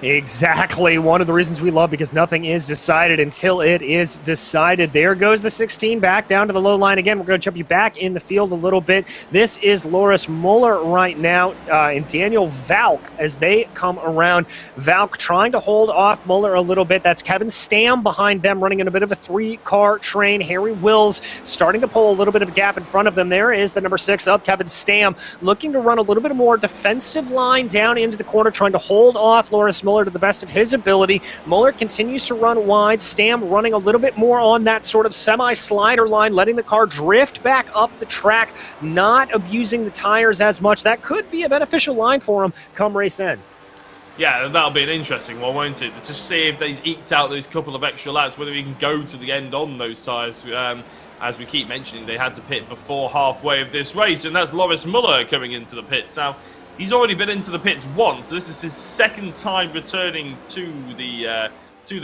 Exactly. One of the reasons we love, because nothing is decided until it is decided. There goes the 16 back down to the low line again. We're going to jump you back in the field a little bit. This is Loris Muller right now and Daniel Valk as they come around. Valk trying to hold off Muller a little bit. That's Kevin Stam behind them, running in a bit of a three-car train. Harry Wills starting to pull a little bit of a gap in front of them. There is the number 6 of Kevin Stam, looking to run a little bit more defensive line down into the corner, trying to hold off Loris Muller to the best of his ability. Muller continues to run wide. Stam running a little bit more on that sort of semi-slider line, letting the car drift back up the track, not abusing the tires as much. That could be a beneficial line for him come race end. Yeah, that'll be an interesting one, won't it? Let's just see if they eked out those couple of extra laps, whether we can go to the end on those tyres. As we keep mentioning, they had to pit before halfway of this race, and that's Loris Muller coming into the pits. Now, he's already been into the pits once. This is his second time returning to the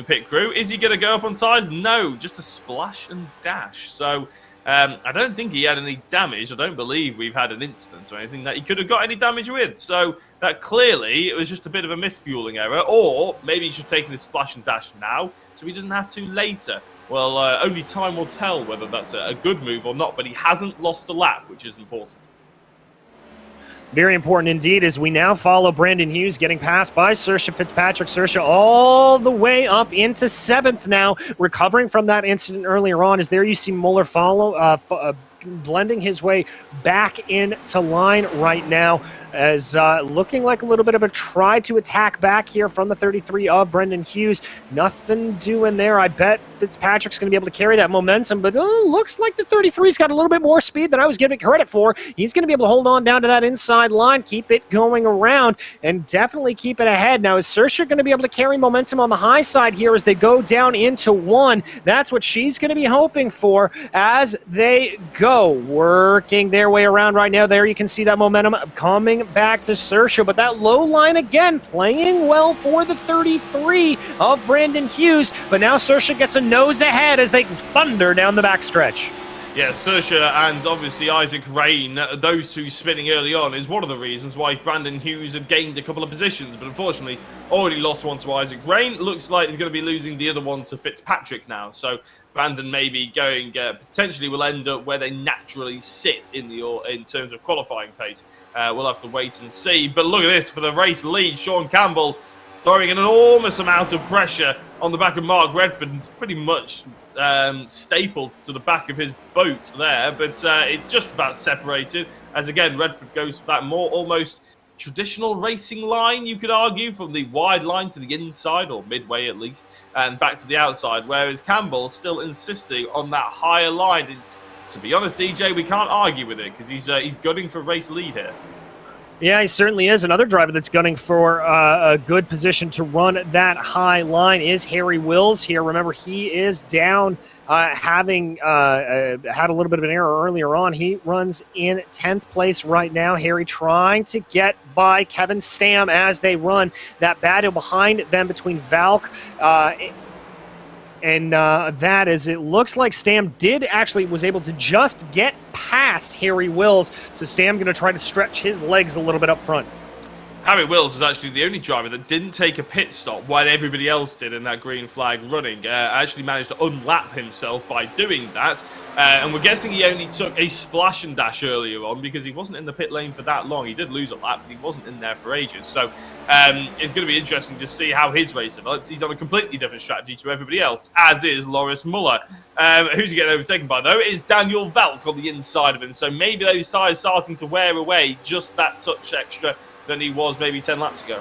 pit crew. Is he going to go up on tyres? No, just a splash and dash. So I don't think he had any damage. I don't believe we've had an incident or anything that he could have got any damage with. So that clearly it was just a bit of a misfueling error, or maybe he should take his splash and dash now so he doesn't have to later. Well, only time will tell whether that's a good move or not, but he hasn't lost a lap, which is important. Very important indeed, as we now follow Brandon Hughes getting passed by Saoirse Fitzpatrick. Saoirse all the way up into 7th now, recovering from that incident earlier on. As there you see Muller blending his way back into line right now, as looking like a little bit of a try to attack back here from the 33 of Brendan Hughes. Nothing doing there. I bet Fitzpatrick's going to be able to carry that momentum, but looks like the 33's got a little bit more speed than I was giving credit for. He's going to be able to hold on down to that inside line, keep it going around, and definitely keep it ahead. Now, is Saoirse going to be able to carry momentum on the high side here as they go down into 1? That's what she's going to be hoping for as they go, working their way around right now. There you can see that momentum coming back to Saoirse, but that low line again playing well for the 33 of Brandon Hughes, but now Saoirse gets a nose ahead as they thunder down the backstretch. Yeah, Saoirse and obviously Isaac Rain, those two spinning early on is one of the reasons why Brandon Hughes had gained a couple of positions, but unfortunately already lost one to Isaac Rain. Looks like he's going to be losing the other one to Fitzpatrick now, so Brandon maybe going potentially will end up where they naturally sit in terms of qualifying pace. We'll have to wait and see. But look at this, for the race lead, Sean Campbell throwing an enormous amount of pressure on the back of Mark Redford, pretty much stapled to the back of his boat there, but it just about separated, as again Redford goes for that more almost traditional racing line, you could argue, from the wide line to the inside, or midway at least, and back to the outside, whereas Campbell still insisting on that higher line. And to be honest, DJ, we can't argue with it, because he's gunning for race lead here. Yeah, he certainly is. Another driver that's gunning for a good position to run that high line is Harry Wills here. Remember, he is down, having had a little bit of an error earlier on. He runs in 10th place right now. Harry trying to get by Kevin Stam as they run that battle behind them between Valk and that is, it looks like Stam was able to just get past Harry Wills. So Stam going to try to stretch his legs a little bit up front. Harry Wills was actually the only driver that didn't take a pit stop while everybody else did in that green flag running. Actually managed to unlap himself by doing that. And we're guessing he only took a splash and dash earlier on because he wasn't in the pit lane for that long. He did lose a lap, but he wasn't in there for ages. So it's going to be interesting to see how his race develops. He's on a completely different strategy to everybody else, as is Loris Muller. Who's he getting overtaken by, though? Is Daniel Valk on the inside of him. So maybe those tyres starting to wear away just that touch extra than he was maybe 10 laps ago.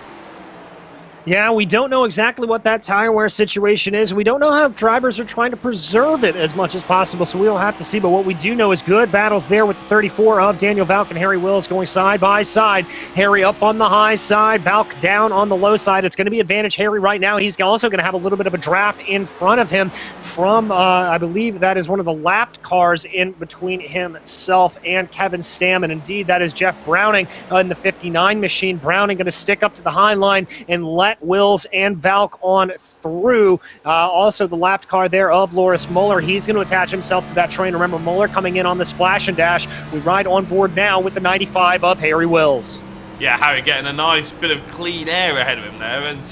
Yeah, we don't know exactly what that tire wear situation is. We don't know how drivers are trying to preserve it as much as possible, so we'll have to see. But what we do know is good battles there with the 34 of Daniel Valk and Harry Wills going side by side. Harry up on the high side, Valk down on the low side. It's going to be advantage Harry right now. He's also going to have a little bit of a draft in front of him from, I believe that is one of the lapped cars in between himself and Kevin Stam. And indeed, that is Jeff Browning in the 59 machine. Browning going to stick up to the high line and let Wills and Valk on through. Also the lapped car there of Loris Muller. He's going to attach himself to that train. Remember, Muller coming in on the splash and dash. We ride on board now with the 95 of Harry Wills. Yeah, Harry getting a nice bit of clean air ahead of him there. And,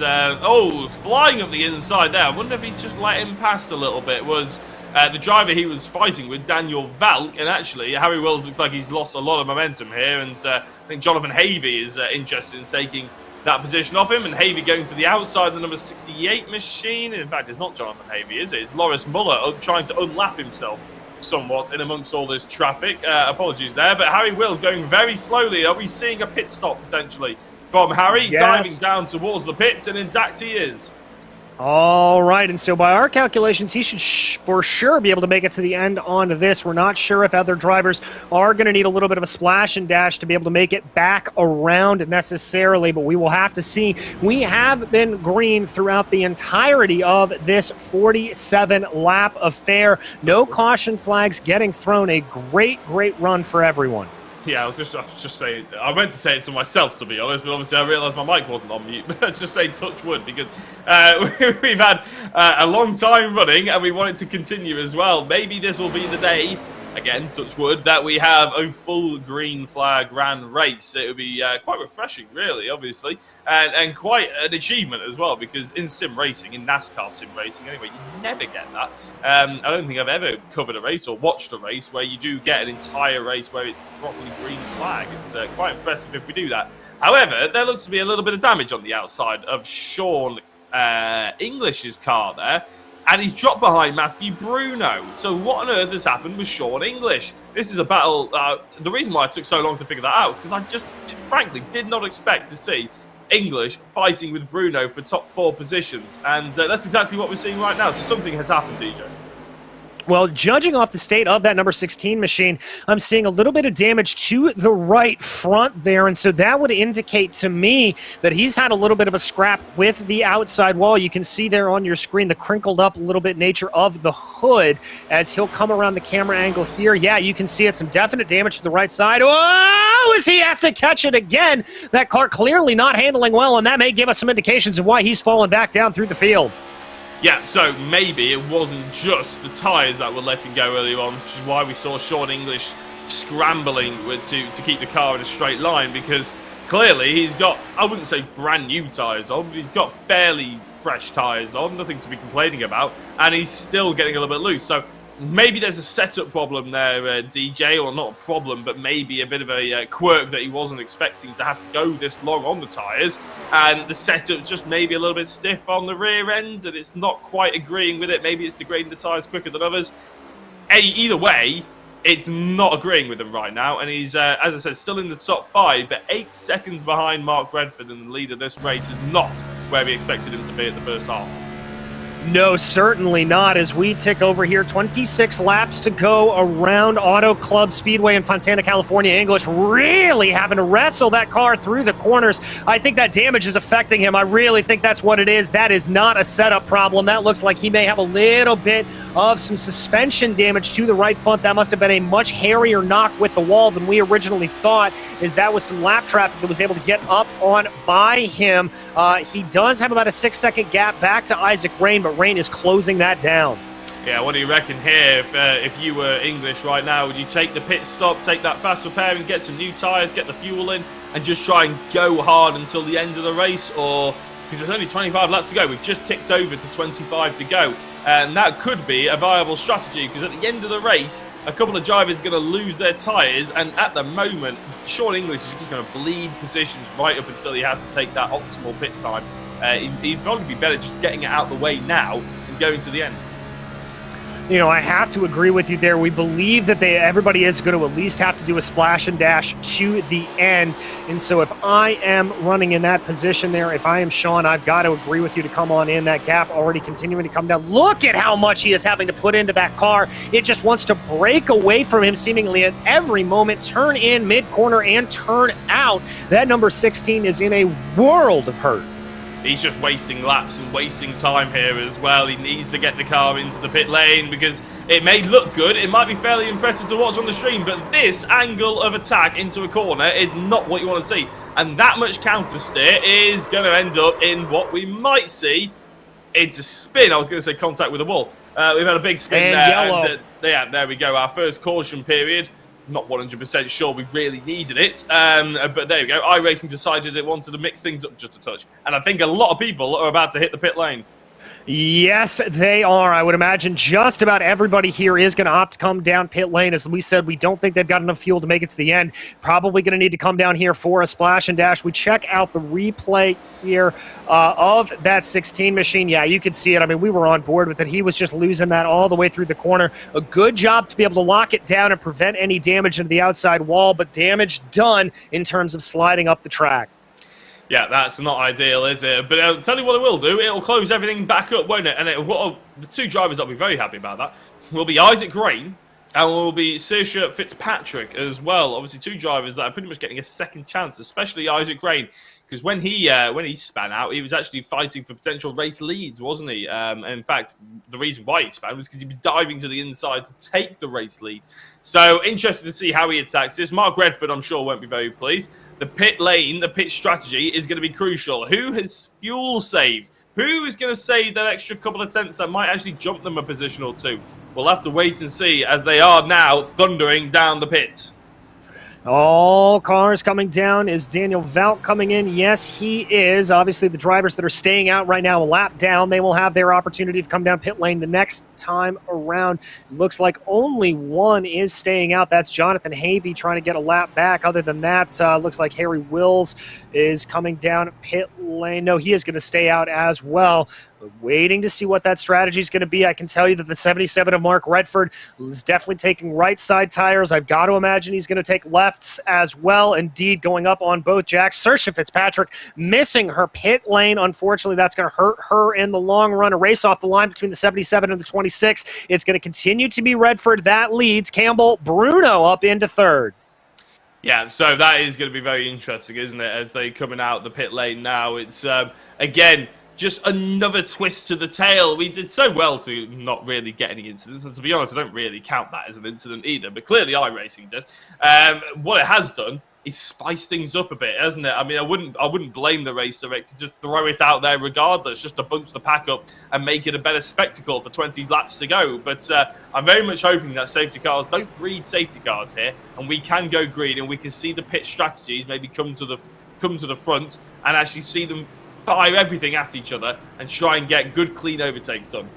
flying up the inside there. I wonder if he just let him past a little bit. Was the driver he was fighting with, Daniel Valk. And actually, Harry Wills looks like he's lost a lot of momentum here. And I think Jonathan Havey is interested in taking that position off him. And Havey going to the outside, the number 68 machine. In fact, it's not Jonathan Havey, is it? It's Loris Muller trying to unlap himself somewhat in amongst all this traffic. Apologies there, but Harry Wills going very slowly. Are we seeing a pit stop potentially from Harry? Yes. Diving down towards the pits, and in fact he is. All right, and so by our calculations, he should for sure be able to make it to the end on this. We're not sure if other drivers are going to need a little bit of a splash and dash to be able to make it back around necessarily, but we will have to see. We have been green throughout the entirety of this 47-lap affair. No caution flags getting thrown. A great run for everyone. Yeah, I was just saying, I meant to say it to myself, to be honest, but obviously I realised my mic wasn't on mute. But just say touch wood, because we've had a long time running and we want it to continue as well. Maybe this will be the day, again, touch wood, that we have a full green flag ran race. It would be quite refreshing, really, obviously, and quite an achievement as well, because in sim racing, in NASCAR sim racing anyway, you never get that. I don't think I've ever covered a race or watched a race where you do get an entire race where it's properly green flag. It's quite impressive if we do that. However, there looks to be a little bit of damage on the outside of Sean English's car there, and he's dropped behind Matthew Bruno. So what on earth has happened with Sean English? This is a battle. The reason why it took so long to figure that out is because I just frankly did not expect to see English fighting with Bruno for top 4 positions, and that's exactly what we're seeing right now. So something has happened, DJ. Well, judging off the state of that number 16 machine, I'm seeing a little bit of damage to the right front there, and so that would indicate to me that he's had a little bit of a scrap with the outside wall. You can see there on your screen the crinkled up a little bit nature of the hood as he'll come around the camera angle here. Yeah, you can see it, some definite damage to the right side. Oh, as he has to catch it again. That car clearly not handling well, and that may give us some indications of why he's fallen back down through the field. Yeah, so maybe it wasn't just the tyres that were letting go earlier on, which is why we saw Sean English scrambling to keep the car in a straight line, because clearly he's got, I wouldn't say brand new tyres on, but he's got fairly fresh tyres on, nothing to be complaining about, and he's still getting a little bit loose. So maybe there's a setup problem there, DJ, or not a problem, but maybe a bit of a quirk that he wasn't expecting to have to go this long on the tyres, and the setup's just maybe a little bit stiff on the rear end, and it's not quite agreeing with it. Maybe it's degrading the tyres quicker than others. Either way, it's not agreeing with him right now, and he's, as I said, still in the top 5, but 8 seconds behind Mark Redford, and the lead of this race is not where we expected him to be at the first half. No, certainly not. As we tick over here, 26 laps to go around Auto Club Speedway in Fontana, California. English really having to wrestle that car through the corners. I think that damage is affecting him. I really think that's what it is. That is not a setup problem. That looks like he may have a little bit of some suspension damage to the right front. That must have been a much hairier knock with the wall than we originally thought, as that was some lap traffic that was able to get up on by him. He does have about a 6-second gap back to Isaac Rain, but Rain is closing that down. Yeah, what do you reckon here? If you were English right now, would you take the pit stop, take that fast repair and get some new tyres, get the fuel in, and just try and go hard until the end of the race? Or, because there's only 25 laps to go, we've just ticked over to 25 to go. And that could be a viable strategy, because at the end of the race, a couple of drivers are going to lose their tyres, and at the moment, Sean English is just going to bleed positions right up until he has to take that optimal pit time. He'd probably be better just getting it out of the way now and going to the end. You know, I have to agree with you there. We believe that everybody is going to at least have to do a splash and dash to the end. And so if I am running in that position there, if I am Sean, I've got to agree with you to come on in. That gap already continuing to come down. Look at how much he is having to put into that car. It just wants to break away from him seemingly at every moment. Turn in mid-corner and turn out. That number 16 is in a world of hurt. He's just wasting laps and wasting time here as well. He needs to get the car into the pit lane, because it may look good, it might be fairly impressive to watch on the stream, but this angle of attack into a corner is not what you want to see. And that much counter steer is going to end up in what we might see. It's a spin. I was going to say contact with the wall. We've had a big spin and there. Yellow. And, yeah, there we go. Our first caution period. not 100% sure we really needed it. But there we go. iRacing decided it wanted to mix things up just a touch. And I think a lot of people are about to hit the pit lane. Yes, they are. I would imagine just about everybody here is going to opt to come down pit lane. As we said, we don't think they've got enough fuel to make it to the end. Probably going to need to come down here for a splash and dash. We check out the replay here of that 16 machine. Yeah, you can see it. I mean, we were on board with it. He was just losing that all the way through the corner. A good job to be able to lock it down and prevent any damage into the outside wall, but damage done in terms of sliding up the track. Yeah, that's not ideal, is it? But I'll tell you what it will do. It'll close everything back up, won't it? And the two drivers that'll be very happy about that will be Isaac Grain and will be Saoirse Fitzpatrick as well. Obviously, two drivers that are pretty much getting a second chance, especially Isaac Grain. Because when he span out, he was actually fighting for potential race leads, wasn't he? In fact, the reason why he span was because he was diving to the inside to take the race lead. So, interested to see how he attacks this. Mark Redford, I'm sure, won't be very pleased. The pit lane, the pit strategy is going to be crucial. Who has fuel saved? Who is going to save that extra couple of tenths that might actually jump them a position or two? We'll have to wait and see as they are now thundering down the pit. All cars coming down. Is Daniel Valk coming in? Yes, he is. Obviously, the drivers that are staying out right now, a lap down, they will have their opportunity to come down pit lane the next time around. Looks like only one is staying out. That's Jonathan Havey trying to get a lap back. Other than that, looks like Harry Wills is coming down pit lane. No, he is going to stay out as well. But waiting to see what that strategy is going to be. I can tell you that the 77 of Mark Redford is definitely taking right side tires. I've got to imagine he's going to take lefts as well. Indeed, going up on both jacks. Saoirse Fitzpatrick missing her pit lane. Unfortunately, that's going to hurt her in the long run. A race off the line between the 77 and the 26. It's going to continue to be Redford. That leads Campbell Bruno up into third. Yeah, so that is going to be very interesting, isn't it, as they coming out the pit lane now. It's, again, just another twist to the tail. We did so well to not really get any incidents, and to be honest, I don't really count that as an incident either, but clearly iRacing did. What it has done is spice things up a bit, hasn't it? I mean, I wouldn't blame the race director, just throw it out there regardless, just to bunch the pack up and make it a better spectacle for 20 laps to go. But I'm very much hoping that safety cars don't breed safety cars here, and we can go green, and we can see the pit strategies maybe come to the front and actually see them fire everything at each other and try and get good, clean overtakes done.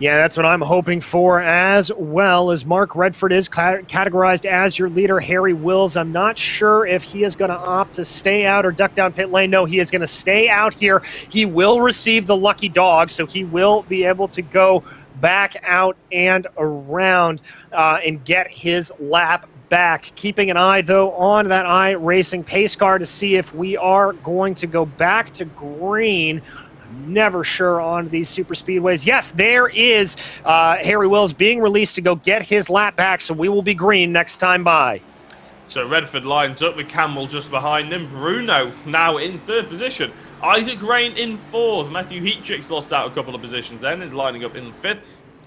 Yeah, that's what I'm hoping for as well. As Mark Redford is categorized as your leader. Harry Wills, I'm not sure if he is going to opt to stay out or duck down pit lane. No, he is going to stay out here. He will receive the lucky dog, so he will be able to go back out and around and get his lap back. Keeping an eye, though, on that iRacing pace car to see if we are going to go back to green. Never sure on these super speedways. Yes, there is Harry Wills being released to go get his lap back, so we will be green next time by. So Redford lines up with Campbell just behind him. Bruno now in third position. Isaac Rain in fourth. Matthew Heatrix lost out a couple of positions then and lining up in fifth.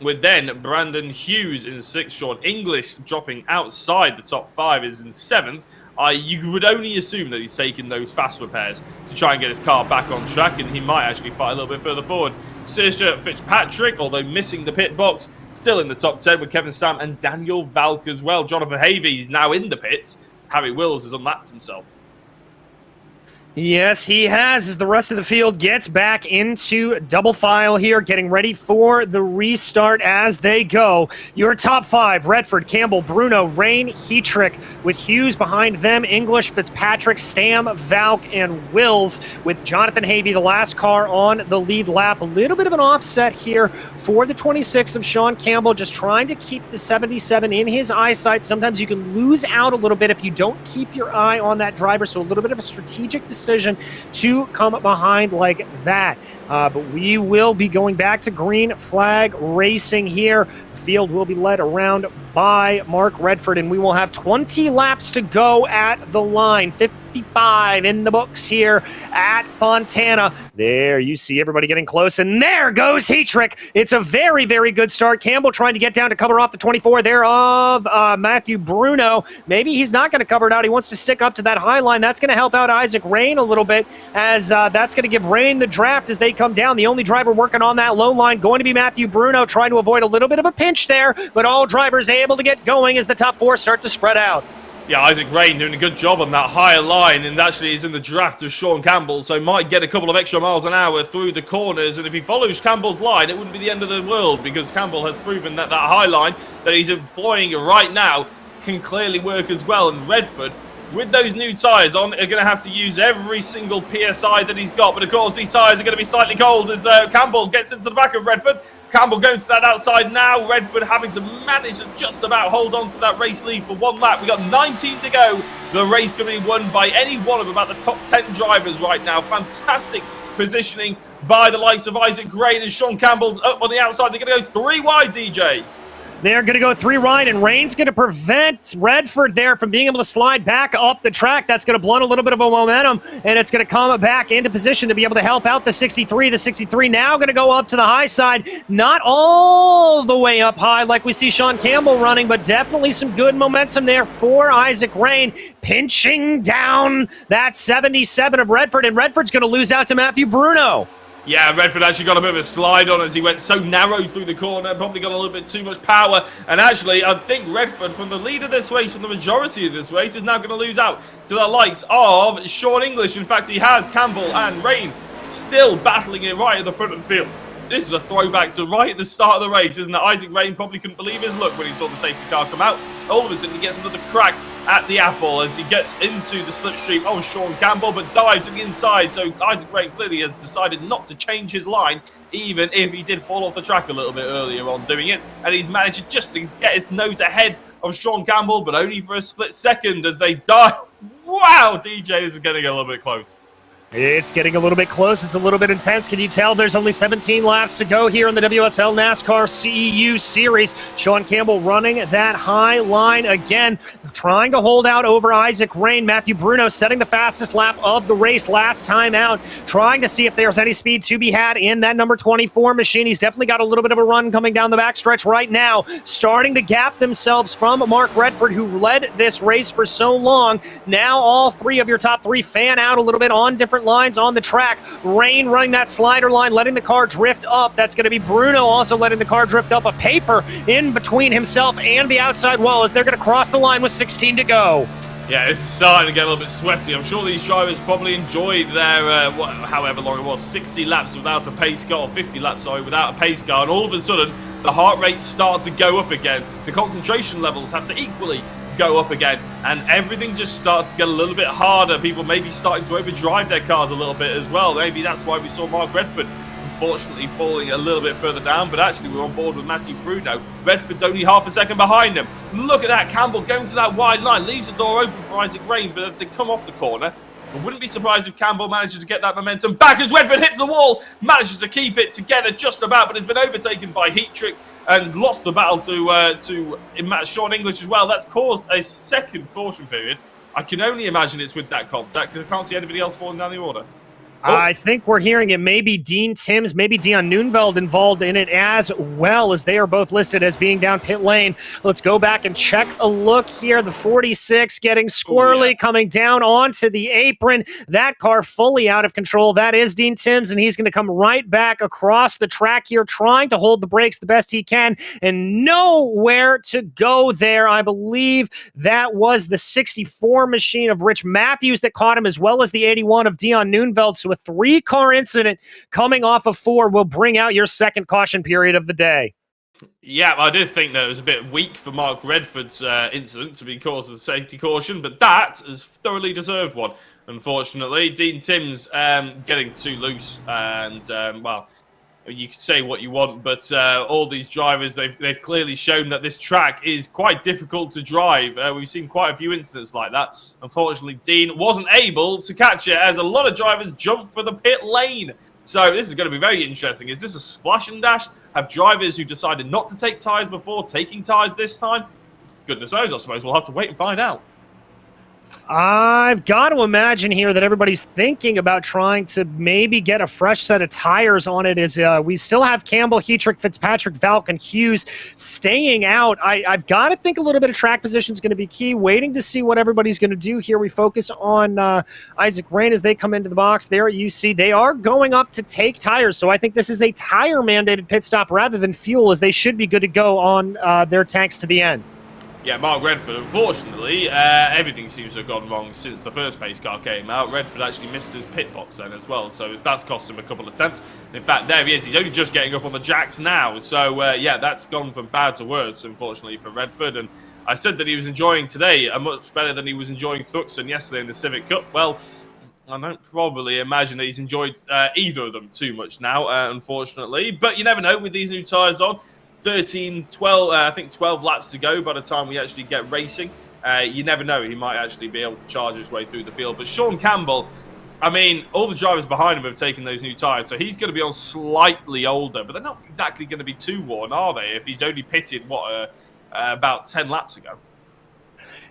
With then Brandon Hughes in sixth. Sean English dropping outside the top five is in seventh. You would only assume that he's taking those fast repairs to try and get his car back on track, and he might actually fight a little bit further forward. Saoirse Fitzpatrick, although missing the pit box, still in the top 10 with Kevin Stam and Daniel Valk as well. Jonathan Havey is now in the pits. Harry Wills has unlapped himself. Yes, he has, as the rest of the field gets back into double file here, getting ready for the restart as they go. Your top five: Redford, Campbell, Bruno, Rain, Heatrick, with Hughes behind them, English, Fitzpatrick, Stam, Valk, and Wills, with Jonathan Havey, the last car on the lead lap. A little bit of an offset here for the 26 of Sean Campbell, just trying to keep the 77 in his eyesight. Sometimes you can lose out a little bit if you don't keep your eye on that driver, so a little bit of a strategic decision to come behind like that. But we will be going back to green flag racing here. The field will be led around by Mark Redford, and we will have 20 laps to go at the line. 55 in the books here at Fontana. There you see everybody getting close, and there goes Heatrick. It's a very, very good start. Campbell trying to get down to cover off the 24 there of Matthew Bruno. Maybe he's not going to cover it out. He wants to stick up to that high line. That's going to help out Isaac Rain a little bit, as that's going to give Rain the draft as they come down. The only driver working on that low line going to be Matthew Bruno, trying to avoid a little bit of a pinch there, but all drivers able to get going as the top four start to spread out. Yeah, Isaac Rain doing a good job on that higher line, and actually is in the draft of Sean Campbell, so might get a couple of extra miles an hour through the corners. And if he follows Campbell's line, it wouldn't be the end of the world, because Campbell has proven that that high line that he's employing right now can clearly work as well. And Redford, with those new tyres on, are going to have to use every single PSI that he's got. But of course, these tyres are going to be slightly cold as Campbell gets into the back of Redford. Campbell going to that outside now. Redford having to manage to just about hold on to that race lead for one lap. We got 19 to go. The race can be won by any one of about the top 10 drivers right now. Fantastic positioning by the likes of Isaac Rain, and Sean Campbell's up on the outside. They're going to go 3 wide, DJ. They're going to go 3 wide, and Rain's going to prevent Redford there from being able to slide back up the track. That's going to blunt a little bit of a momentum, and it's going to come back into position to be able to help out the 63. The 63 now going to go up to the high side. Not all the way up high like we see Sean Campbell running, but definitely some good momentum there for Isaac Rain, pinching down that 77 of Redford, and Redford's going to lose out to Matthew Bruno. Yeah, Redford actually got a bit of a slide on as he went so narrow through the corner, probably got a little bit too much power. And actually, I think Redford, from the lead of this race, from the majority of this race, is now going to lose out to the likes of Sean English. In fact, he has Campbell and Rain still battling it right at the front of the field. This is a throwback to right at the start of the race, isn't it? Isaac Rain probably couldn't believe his luck when he saw the safety car come out. All of a sudden, he gets another crack at the apple as he gets into the slipstream of Sean Campbell, but dives to the inside. So Isaac Rain clearly has decided not to change his line, even if he did fall off the track a little bit earlier on doing it. And he's managed just to get his nose ahead of Sean Campbell, but only for a split second as they dive. Wow, DJ, this is getting a little bit close. It's getting a little bit close. It's a little bit intense. Can you tell there's only 17 laps to go here in the WSL NASCAR CEU Series? Sean Campbell running that high line again, trying to hold out over Isaac Rain. Matthew Bruno setting the fastest lap of the race last time out, trying to see if there's any speed to be had in that number 24 machine. He's definitely got a little bit of a run coming down the backstretch right now, starting to gap themselves from Mark Redford, who led this race for so long. Now all three of your top three fan out a little bit on different lines on the track. Rain running that slider line, letting the car drift up. That's going to be Bruno also letting the car drift up. A paper in between himself and the outside wall as they're going to cross the line with 16 to go. Yeah, this is starting to get a little bit sweaty. I'm sure these drivers probably enjoyed their, however long it was, 60 laps without a pace car, or 50 laps, sorry, without a pace car. And all of a sudden, the heart rates start to go up again. The concentration levels have to equally go up again, and everything just starts to get a little bit harder. People may be starting to overdrive their cars a little bit as well. Maybe that's why we saw Mark Redford unfortunately falling a little bit further down, but actually we're on board with Matthew Bruno. Redford's only half a second behind him. Look at that, Campbell going to that wide line, leaves the door open for Isaac Rain, but as they come off the corner, I wouldn't be surprised if Campbell manages to get that momentum back as Redford hits the wall, manages to keep it together just about, but has been overtaken by Heatrick and lost the battle to Sean English as well. That's caused a second caution period. I can only imagine it's with that contact. I can't see anybody else falling down the order. I think we're hearing it may be Dean Timms, maybe Dion Noonveld involved in it as well, as they are both listed as being down pit lane. Let's go back and check a look here. The 46 getting squirrely, coming down onto the apron. That car fully out of control. That is Dean Timms, and he's going to come right back across the track here, trying to hold the brakes the best he can, and nowhere to go there. I believe that was the 64 machine of Rich Matthews that caught him, as well as the 81 of Dion Noonveld. So a three-car incident coming off of four will bring out your second caution period of the day. Yeah, I did think that it was a bit weak for Mark Redford's incident to be caused as a safety caution, but that is thoroughly deserved one. Unfortunately, Dean Timms getting too loose, and well, you can say what you want, but all these drivers, they've clearly shown that this track is quite difficult to drive. We've seen quite a few incidents like that. Unfortunately, Dean wasn't able to catch it as a lot of drivers jumped for the pit lane. So this is going to be very interesting. Is this a splash and dash? Have drivers who decided not to take tyres before taking tyres this time? Goodness knows, I suppose we'll have to wait and find out. I've got to imagine here that everybody's thinking about trying to maybe get a fresh set of tires on it as we still have Campbell, Heatrick, Fitzpatrick, Valk, and Hughes staying out. I've got to think a little bit of track position is going to be key. Waiting to see what everybody's going to do here. We focus on Isaac Rain as they come into the box there at UC. They are going up to take tires, so I think this is a tire-mandated pit stop rather than fuel, as they should be good to go on their tanks to the end. Yeah, Mark Redford, unfortunately, everything seems to have gone wrong since the first pace car came out. Redford actually missed his pit box then as well, so that's cost him a couple of attempts. In fact, there he is. He's only just getting up on the jacks now. So, yeah, that's gone from bad to worse, unfortunately, for Redford. And I said that he was enjoying today much better than he was enjoying Thruxton yesterday in the Civic Cup. Well, I don't probably imagine that he's enjoyed either of them too much now, unfortunately. But you never know with these new tyres on. 12 laps to go by the time we actually get racing. You never know, he might actually be able to charge his way through the field. But Sean Campbell, I mean, all the drivers behind him have taken those new tyres, so he's going to be on slightly older, but they're not exactly going to be too worn, are they, if he's only pitted, about 10 laps ago?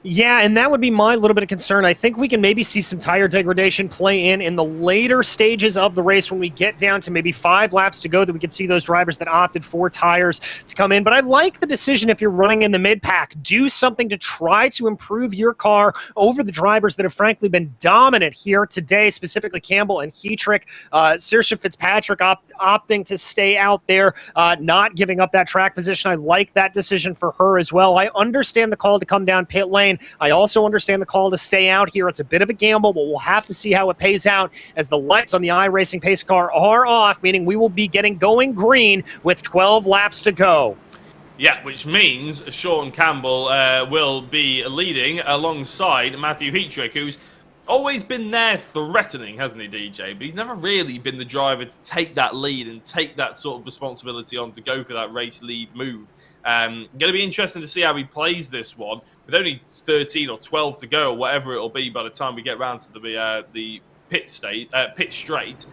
Yeah, and that would be my little bit of concern. I think we can maybe see some tire degradation play in the later stages of the race when we get down to maybe 5 laps to go, that we can see those drivers that opted for tires to come in. But I like the decision if you're running in the mid-pack. Do something to try to improve your car over the drivers that have frankly been dominant here today, specifically Campbell and Heatrick. Saoirse Fitzpatrick opting to stay out there, not giving up that track position. I like that decision for her as well. I understand the call to come down pit lane. I also understand the call to stay out here. It's a bit of a gamble, but we'll have to see how it pays out as the lights on the iRacing pace car are off, meaning we will be going green with 12 laps to go. Yeah, which means Sean Campbell will be leading alongside Matthew Heatrick, who's always been there threatening, hasn't he, DJ? But he's never really been the driver to take that lead and take that sort of responsibility on to go for that race lead move. Going to be interesting to see how he plays this one. With only 13 or 12 to go, or whatever it'll be by the time we get round to the pit straight.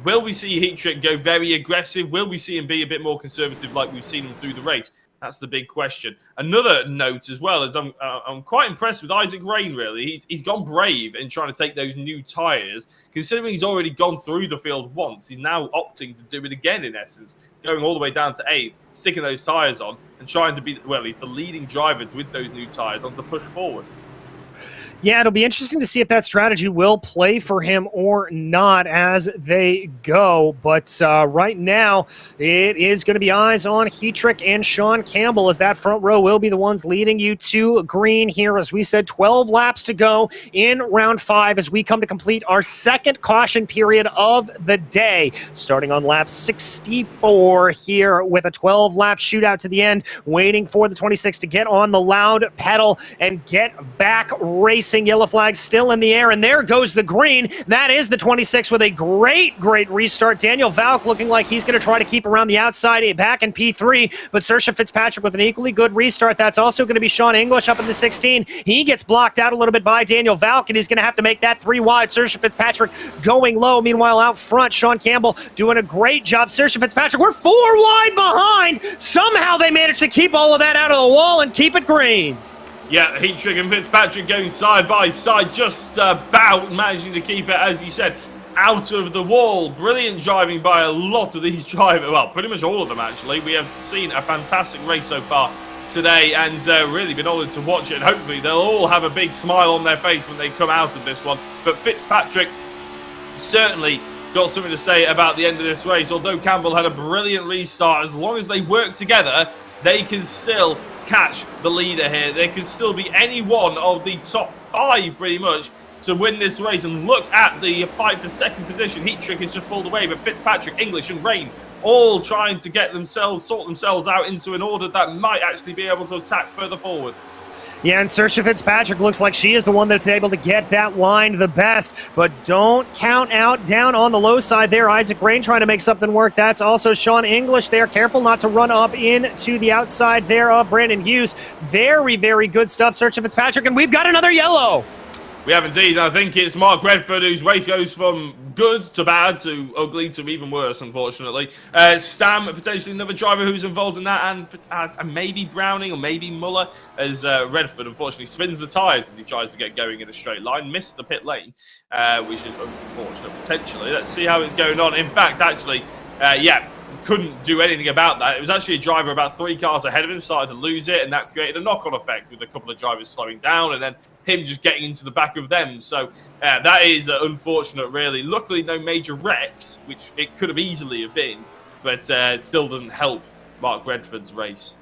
Will we see Heatrick go very aggressive? Will we see him be a bit more conservative like we've seen him through the race? That's the big question. Another note as well is I'm quite impressed with Isaac Rain, really. He's gone brave in trying to take those new tyres. Considering he's already gone through the field once, he's now opting to do it again, in essence. Going all the way down to 8th, sticking those tyres on, and trying to be, well, he's the leading driver with those new tyres on to push forward. Yeah, it'll be interesting to see if that strategy will play for him or not as they go. But right now, it is going to be eyes on Heatrick and Sean Campbell, as that front row will be the ones leading you to green here. As we said, 12 laps to go in round 5 as we come to complete our second caution period of the day. Starting on lap 64 here with a 12-lap shootout to the end, waiting for the 26 to get on the loud pedal and get back racing. Yellow flag still in the air, and there goes the green. That is the 26 with a great restart. Daniel Valk looking like he's going to try to keep around the outside back in P3, but Saoirse Fitzpatrick with an equally good restart. That's also going to be Sean English up in the 16. He gets blocked out a little bit by Daniel Valk, and he's going to have to make that 3 wide. Saoirse Fitzpatrick going low. Meanwhile, out front, Sean Campbell doing a great job. Saoirse Fitzpatrick, we're 4 wide behind. Somehow they managed to keep all of that out of the wall and keep it green. Yeah, Heatrick and Fitzpatrick going side by side, just about managing to keep it, as you said, out of the wall. Brilliant driving by a lot of these drivers. Well, pretty much all of them, actually. We have seen a fantastic race so far today and really been honoured to watch it. Hopefully, they'll all have a big smile on their face when they come out of this one. But Fitzpatrick certainly got something to say about the end of this race. Although Campbell had a brilliant restart, as long as they work together, they can still catch the leader here. There could still be any one of the top 5 pretty much to win this race. And look at the fight for second position. Heatrick has just pulled away, but Fitzpatrick, English and Rain all trying to sort themselves out into an order that might actually be able to attack further forward. Yeah, and Saoirse Fitzpatrick looks like she is the one that's able to get that line the best, but don't count out down on the low side there. Isaac Rain trying to make something work. That's also Sean English there. Careful not to run up into the outside there of Brandon Hughes. Very good stuff, Saoirse Fitzpatrick, and we've got another yellow. We have indeed. I think it's Mark Redford whose race goes from good to bad to ugly to even worse, unfortunately. Stam, potentially another driver who's involved in that, and maybe Browning or maybe Muller, as Redford unfortunately spins the tyres as he tries to get going in a straight line. Missed the pit lane, which is unfortunate potentially. Let's see how it's going on. In fact, actually, yeah, couldn't do anything about that. It was actually a driver about 3 cars ahead of him started to lose it, and that created a knock-on effect with a couple of drivers slowing down and then him just getting into the back of them. So that is unfortunate, really. Luckily, no major wrecks, which it could have easily have been, but it still doesn't help Mark Redford's race.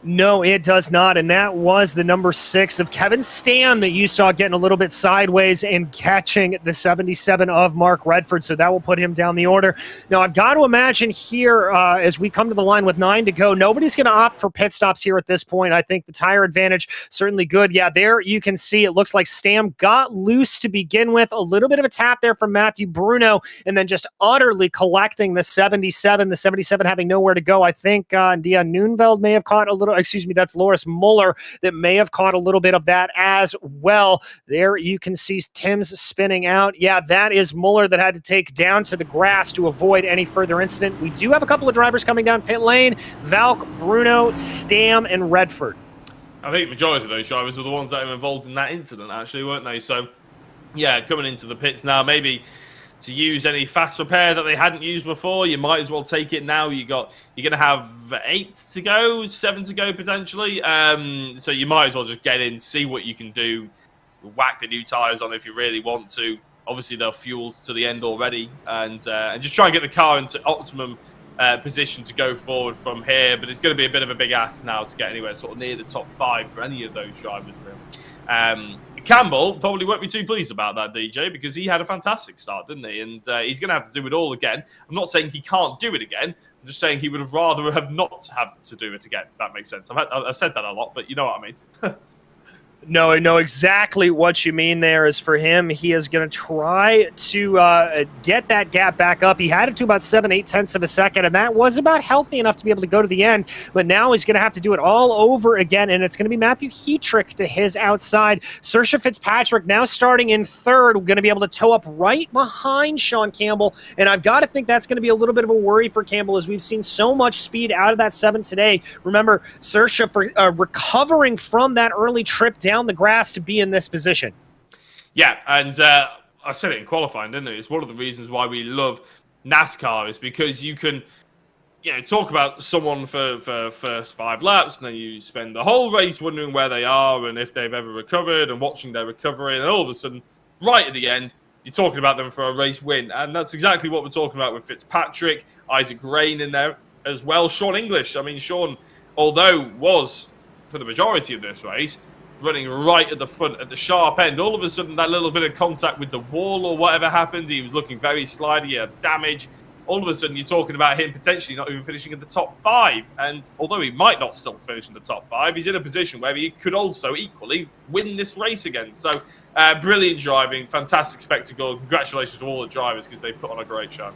No, it does not, and that was the number 6 of Kevin Stam that you saw getting a little bit sideways and catching the 77 of Mark Redford, so that will put him down the order. Now, I've got to imagine here, as we come to the line with 9 to go, nobody's going to opt for pit stops here at this point. I think the tire advantage, certainly good. Yeah, there you can see it looks like Stam got loose to begin with, a little bit of a tap there from Matthew Bruno, and then just utterly collecting the 77 having nowhere to go. I think Dion Noonveld may have caught a little, excuse me, that's Loris Muller that may have caught a little bit of that as well. There you can see Tim's spinning out. Yeah, that is Muller that had to take down to the grass to avoid any further incident. We do have a couple of drivers coming down pit lane: Valk, Bruno, Stam, and Redford. I think the majority of those drivers were the ones that were involved in that incident, actually, weren't they? So, yeah, coming into the pits now, maybe to use any fast repair that they hadn't used before, you might as well take it now. You're going to have 8 to go, 7 to go potentially. So you might as well just get in, see what you can do, whack the new tyres on if you really want to. Obviously, they're fueled to the end already, and just try and get the car into optimum position to go forward from here. But it's going to be a bit of a big ask now to get anywhere sort of near the top 5 for any of those drivers, really. Campbell probably won't be too pleased about that, DJ, because he had a fantastic start, didn't he? And he's going to have to do it all again. I'm not saying he can't do it again. I'm just saying he would rather have not have to do it again, if that makes sense. I've said that a lot, but you know what I mean. No, I know exactly what you mean there. Is for him, he is going to try to get that gap back up. He had it to about 7/8 of a second, and that was about healthy enough to be able to go to the end. But now he's going to have to do it all over again, and it's going to be Matthew Heatrick to his outside. Saoirse Fitzpatrick now starting in 3rd, going to be able to tow up right behind Sean Campbell, and I've got to think that's going to be a little bit of a worry for Campbell, as we've seen so much speed out of that 7 today. Remember, Saoirse for recovering from that early trip down the grass to be in this position. Yeah, and I said it in qualifying, didn't it? It's one of the reasons why we love NASCAR, is because you can, talk about someone for first 5 laps, and then you spend the whole race wondering where they are and if they've ever recovered and watching their recovery, and all of a sudden, right at the end, you're talking about them for a race win. And that's exactly what we're talking about with Fitzpatrick, Isaac Rain in there as well, Sean English. I mean, Sean, although was, for the majority of this race, running right at the front, at the sharp end, all of a sudden that little bit of contact with the wall or whatever happened, he was looking very slidey, he had damage. All of a sudden you're talking about him potentially not even finishing in the top 5. And although he might not still finish in the top 5, he's in a position where he could also equally win this race again. So brilliant driving, fantastic spectacle. Congratulations to all the drivers, because they put on a great show.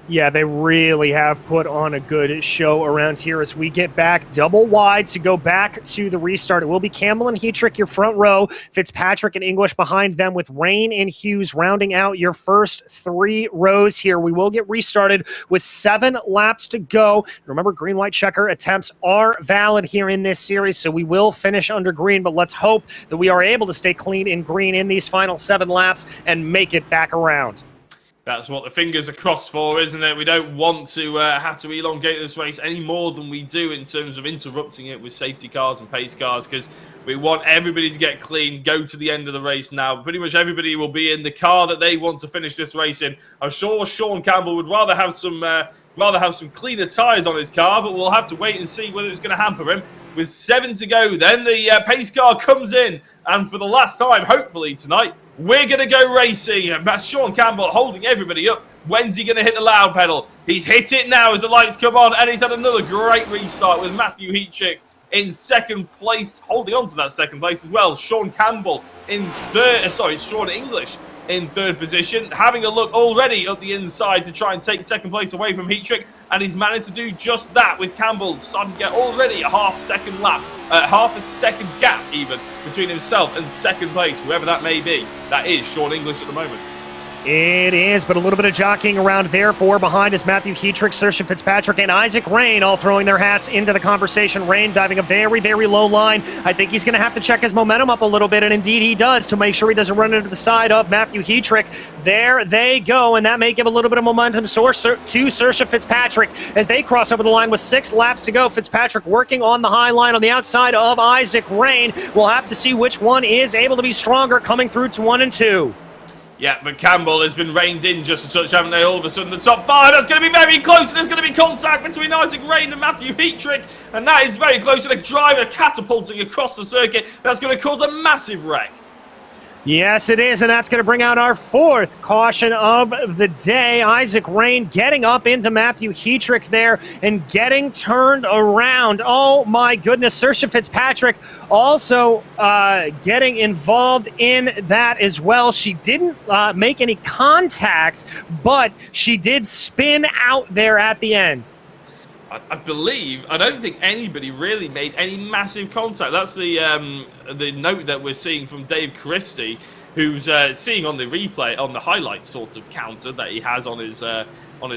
Yeah, they really have put on a good show around here as we get back double wide to go back to the restart. It will be Campbell and Heatrick, your front row, Fitzpatrick and English behind them, with Rain and Hughes rounding out your first 3 rows here. We will get restarted with 7 laps to go. Remember, green-white checker attempts are valid here in this series, so we will finish under green, but let's hope that we are able to stay clean in green in these final 7 laps and make it back around. That's what the fingers are crossed for, isn't it? We don't want to have to elongate this race any more than we do in terms of interrupting it with safety cars and pace cars, because we want everybody to get clean, go to the end of the race now. Pretty much everybody will be in the car that they want to finish this race in. I'm sure Sean Campbell would rather have some cleaner tyres on his car, but we'll have to wait and see whether it's going to hamper him. With 7 to go, then the pace car comes in, and for the last time, hopefully tonight, we're going to go racing. That's Sean Campbell holding everybody up. When's he going to hit the loud pedal? He's hit it now as the lights come on, and he's had another great restart with Matthew Heatrick in 2nd place, holding on to that 2nd place as well. Sean Campbell in 3rd, Sean English in third position, having a look already up the inside to try and take second place away from Heatrick, and he's managed to do just that with Campbell starting to get already a half-second gap even between himself and second place, whoever that may be. That is Sean English at the moment. It is, but a little bit of jockeying around there. Four behind is Matthew Heatrick, Saoirse Fitzpatrick, and Isaac Rain all throwing their hats into the conversation. Rain diving a very, very low line. I think he's going to have to check his momentum up a little bit, and indeed he does, to make sure he doesn't run into the side of Matthew Heatrick. There they go, and that may give a little bit of momentum to Saoirse Fitzpatrick as they cross over the line with 6 laps to go. Fitzpatrick working on the high line on the outside of Isaac Rain. We'll have to see which one is able to be stronger coming through to 1 and 2. Yeah, but Campbell has been reined in just a touch, haven't they? All of a sudden, the top 5, that's going to be very close. There's going to be contact between Isaac Rain and Matthew Heatrick, and that is very close. And a driver catapulting across the circuit. That's going to cause a massive wreck. Yes, it is, and that's going to bring out our 4th caution of the day. Isaac Rain getting up into Matthew Heatrick there and getting turned around. Oh, my goodness. Saoirse Fitzpatrick also getting involved in that as well. She didn't make any contact, but she did spin out there at the end. I believe, I don't think anybody really made any massive contact. That's the note that we're seeing from Dave Christie, who's seeing on the replay, on the highlights sort of counter that he has on his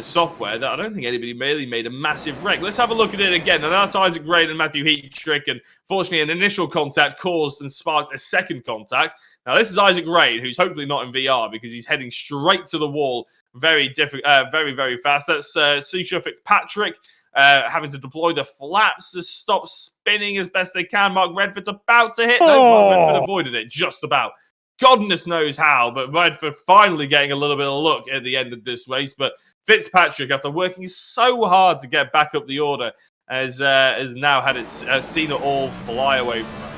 software, that I don't think anybody really made a massive wreck. Let's have a look at it again. And that's Isaac Rain and Matthew Heatrick, and fortunately an initial contact caused and sparked a second contact. Now this is Isaac Rain, who's hopefully not in VR because he's heading straight to the wall very, very fast. That's Saoirse Fitzpatrick. Having to deploy the flaps to stop spinning as best they can. Mark Redford's about to hit. No, Mark Redford avoided it just about. Goodness knows how, but Redford finally getting a little bit of luck at the end of this race. But Fitzpatrick, after working so hard to get back up the order, has now had seen it all fly away from her.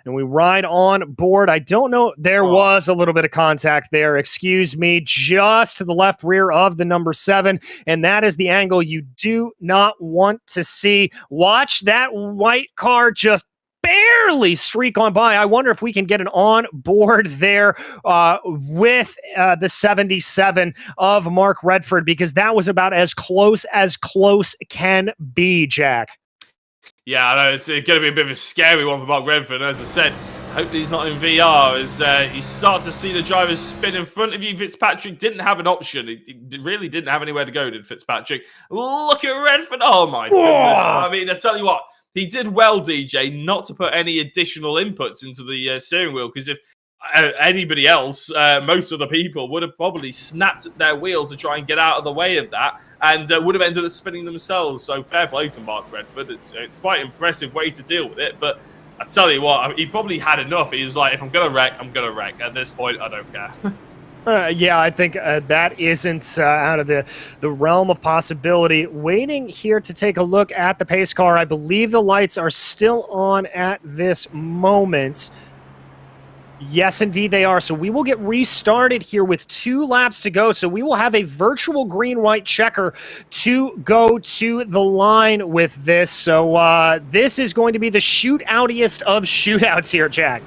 And we ride on board. I don't know. There was a little bit of contact there. Excuse me. Just to the left rear of the number 7. And that is the angle you do not want to see. Watch that white car just barely streak on by. I wonder if we can get an on board there with the 77 of Mark Redford, because that was about as close can be, Jack. Yeah, I know, it's going to be a bit of a scary one for Mark Redford. As I said, hopefully he's not in VR as you start to see the drivers spin in front of you. Fitzpatrick didn't have an option. He really didn't have anywhere to go, did Fitzpatrick. Look at Redford. Oh, my goodness. I mean, I tell you what, he did well, DJ, not to put any additional inputs into the steering wheel, because if anybody else, most of the people would have probably snapped at their wheel to try and get out of the way of that, and would have ended up spinning themselves. So fair play to Mark Redford. It's quite an impressive way to deal with it. But I tell you what, he probably had enough. He was like, if I'm going to wreck, I'm going to wreck. At this point, I don't care. Yeah, I think that isn't out of the realm of possibility. Waiting here to take a look at the pace car. I believe the lights are still on at this moment. Yes, indeed they are. So we will get restarted here with 2 laps to go. So we will have a virtual green-white checker to go to the line with this. So this is going to be the shootoutiest of shootouts here, Jack.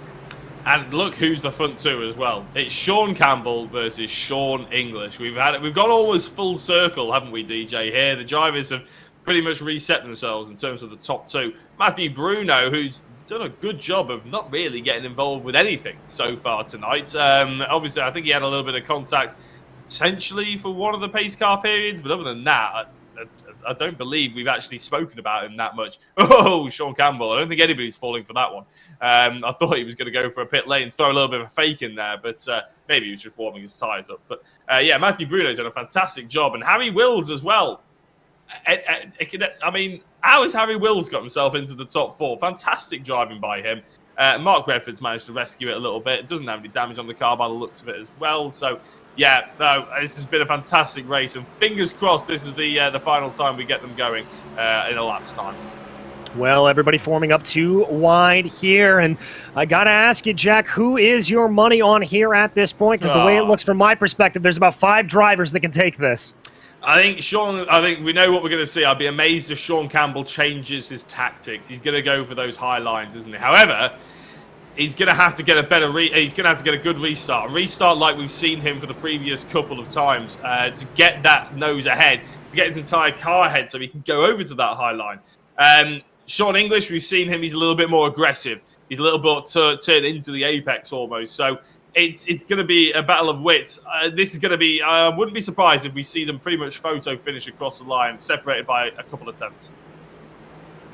And look who's the front 2 as well. It's Sean Campbell versus Sean English. We've gone almost full circle, haven't we, DJ, here? The drivers have pretty much reset themselves in terms of the top 2. Matthew Bruno, who's done a good job of not really getting involved with anything so far tonight. Obviously, I think he had a little bit of contact potentially for one of the pace car periods, but other than that, I don't believe we've actually spoken about him that much. Oh, Sean Campbell. I don't think anybody's falling for that one. I thought he was going to go for a pit lane, throw a little bit of a fake in there, but maybe he was just warming his tyres up. But yeah, Matthew Bruno's done a fantastic job, and Harry Wills as well. I mean, how has Harry Wills got himself into the top 4? Fantastic driving by him. Mark Redford's managed to rescue it a little bit. It doesn't have any damage on the car by the looks of it as well. So, yeah, no, this has been a fantastic race. And fingers crossed this is the final time we get them going in a lap's time. Well, everybody forming up 2 wide here. And I got to ask you, Jack, who is your money on here at this point? Because the way it looks from my perspective, there's about 5 drivers that can take this. I think we know what we're going to see. I'd be amazed if Sean Campbell changes his tactics. He's going to go for those high lines, isn't he? However, he's going to have to get a better he's going to have to get a good restart. A restart like we've seen him for the previous couple of times to get that nose ahead, to get his entire car ahead so he can go over to that high line. Sean English, we've seen him, he's a little bit more aggressive. He's a little bit turned into the apex almost. So it's going to be a battle of wits. This is going to be, I wouldn't be surprised if we see them pretty much photo finish across the line, separated by a couple of tenths.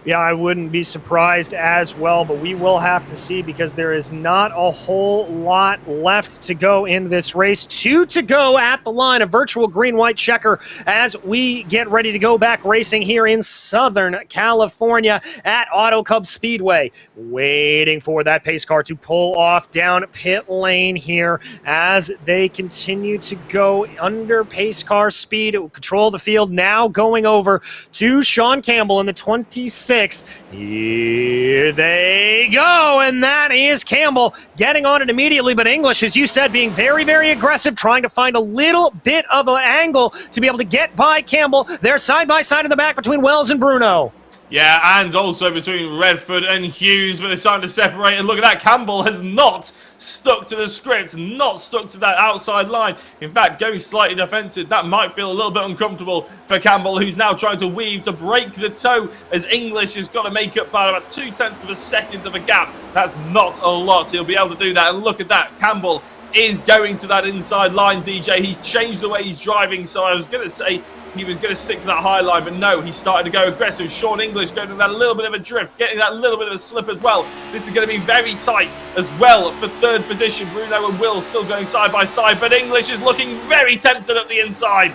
Yeah, I wouldn't be surprised as well, but we will have to see because there is not a whole lot left to go in this race. 2 to go at the line, a virtual green-white checker as we get ready to go back racing here in Southern California at Auto Cub Speedway. Waiting for that pace car to pull off down pit lane here as they continue to go under pace car speed, control the field, now going over to Sean Campbell in the 26. Here they go, and that is Campbell getting on it immediately, but English, as you said, being very, very aggressive, trying to find a little bit of an angle to be able to get by Campbell. They're side by side in the back between Wells and Bruno. Yeah, and also between Redford and Hughes, but they're starting to separate. And look at that, Campbell has not stuck to the script, not stuck to that outside line. In fact, going slightly defensive, that might feel a little bit uncomfortable for Campbell, who's now trying to weave to break the toe, as English has got to make up by about 0.2 of a second of a gap. That's not a lot. He'll be able to do that. And look at that, Campbell is going to that inside line, DJ. He's changed the way he's driving, so I was going to say he was going to stick to that high line, but no, he started to go aggressive. Sean English going to that little bit of a drift, getting that little bit of a slip as well. This is going to be very tight as well for third position. Bruno and Will still going side by side, but English is looking very tempted at the inside.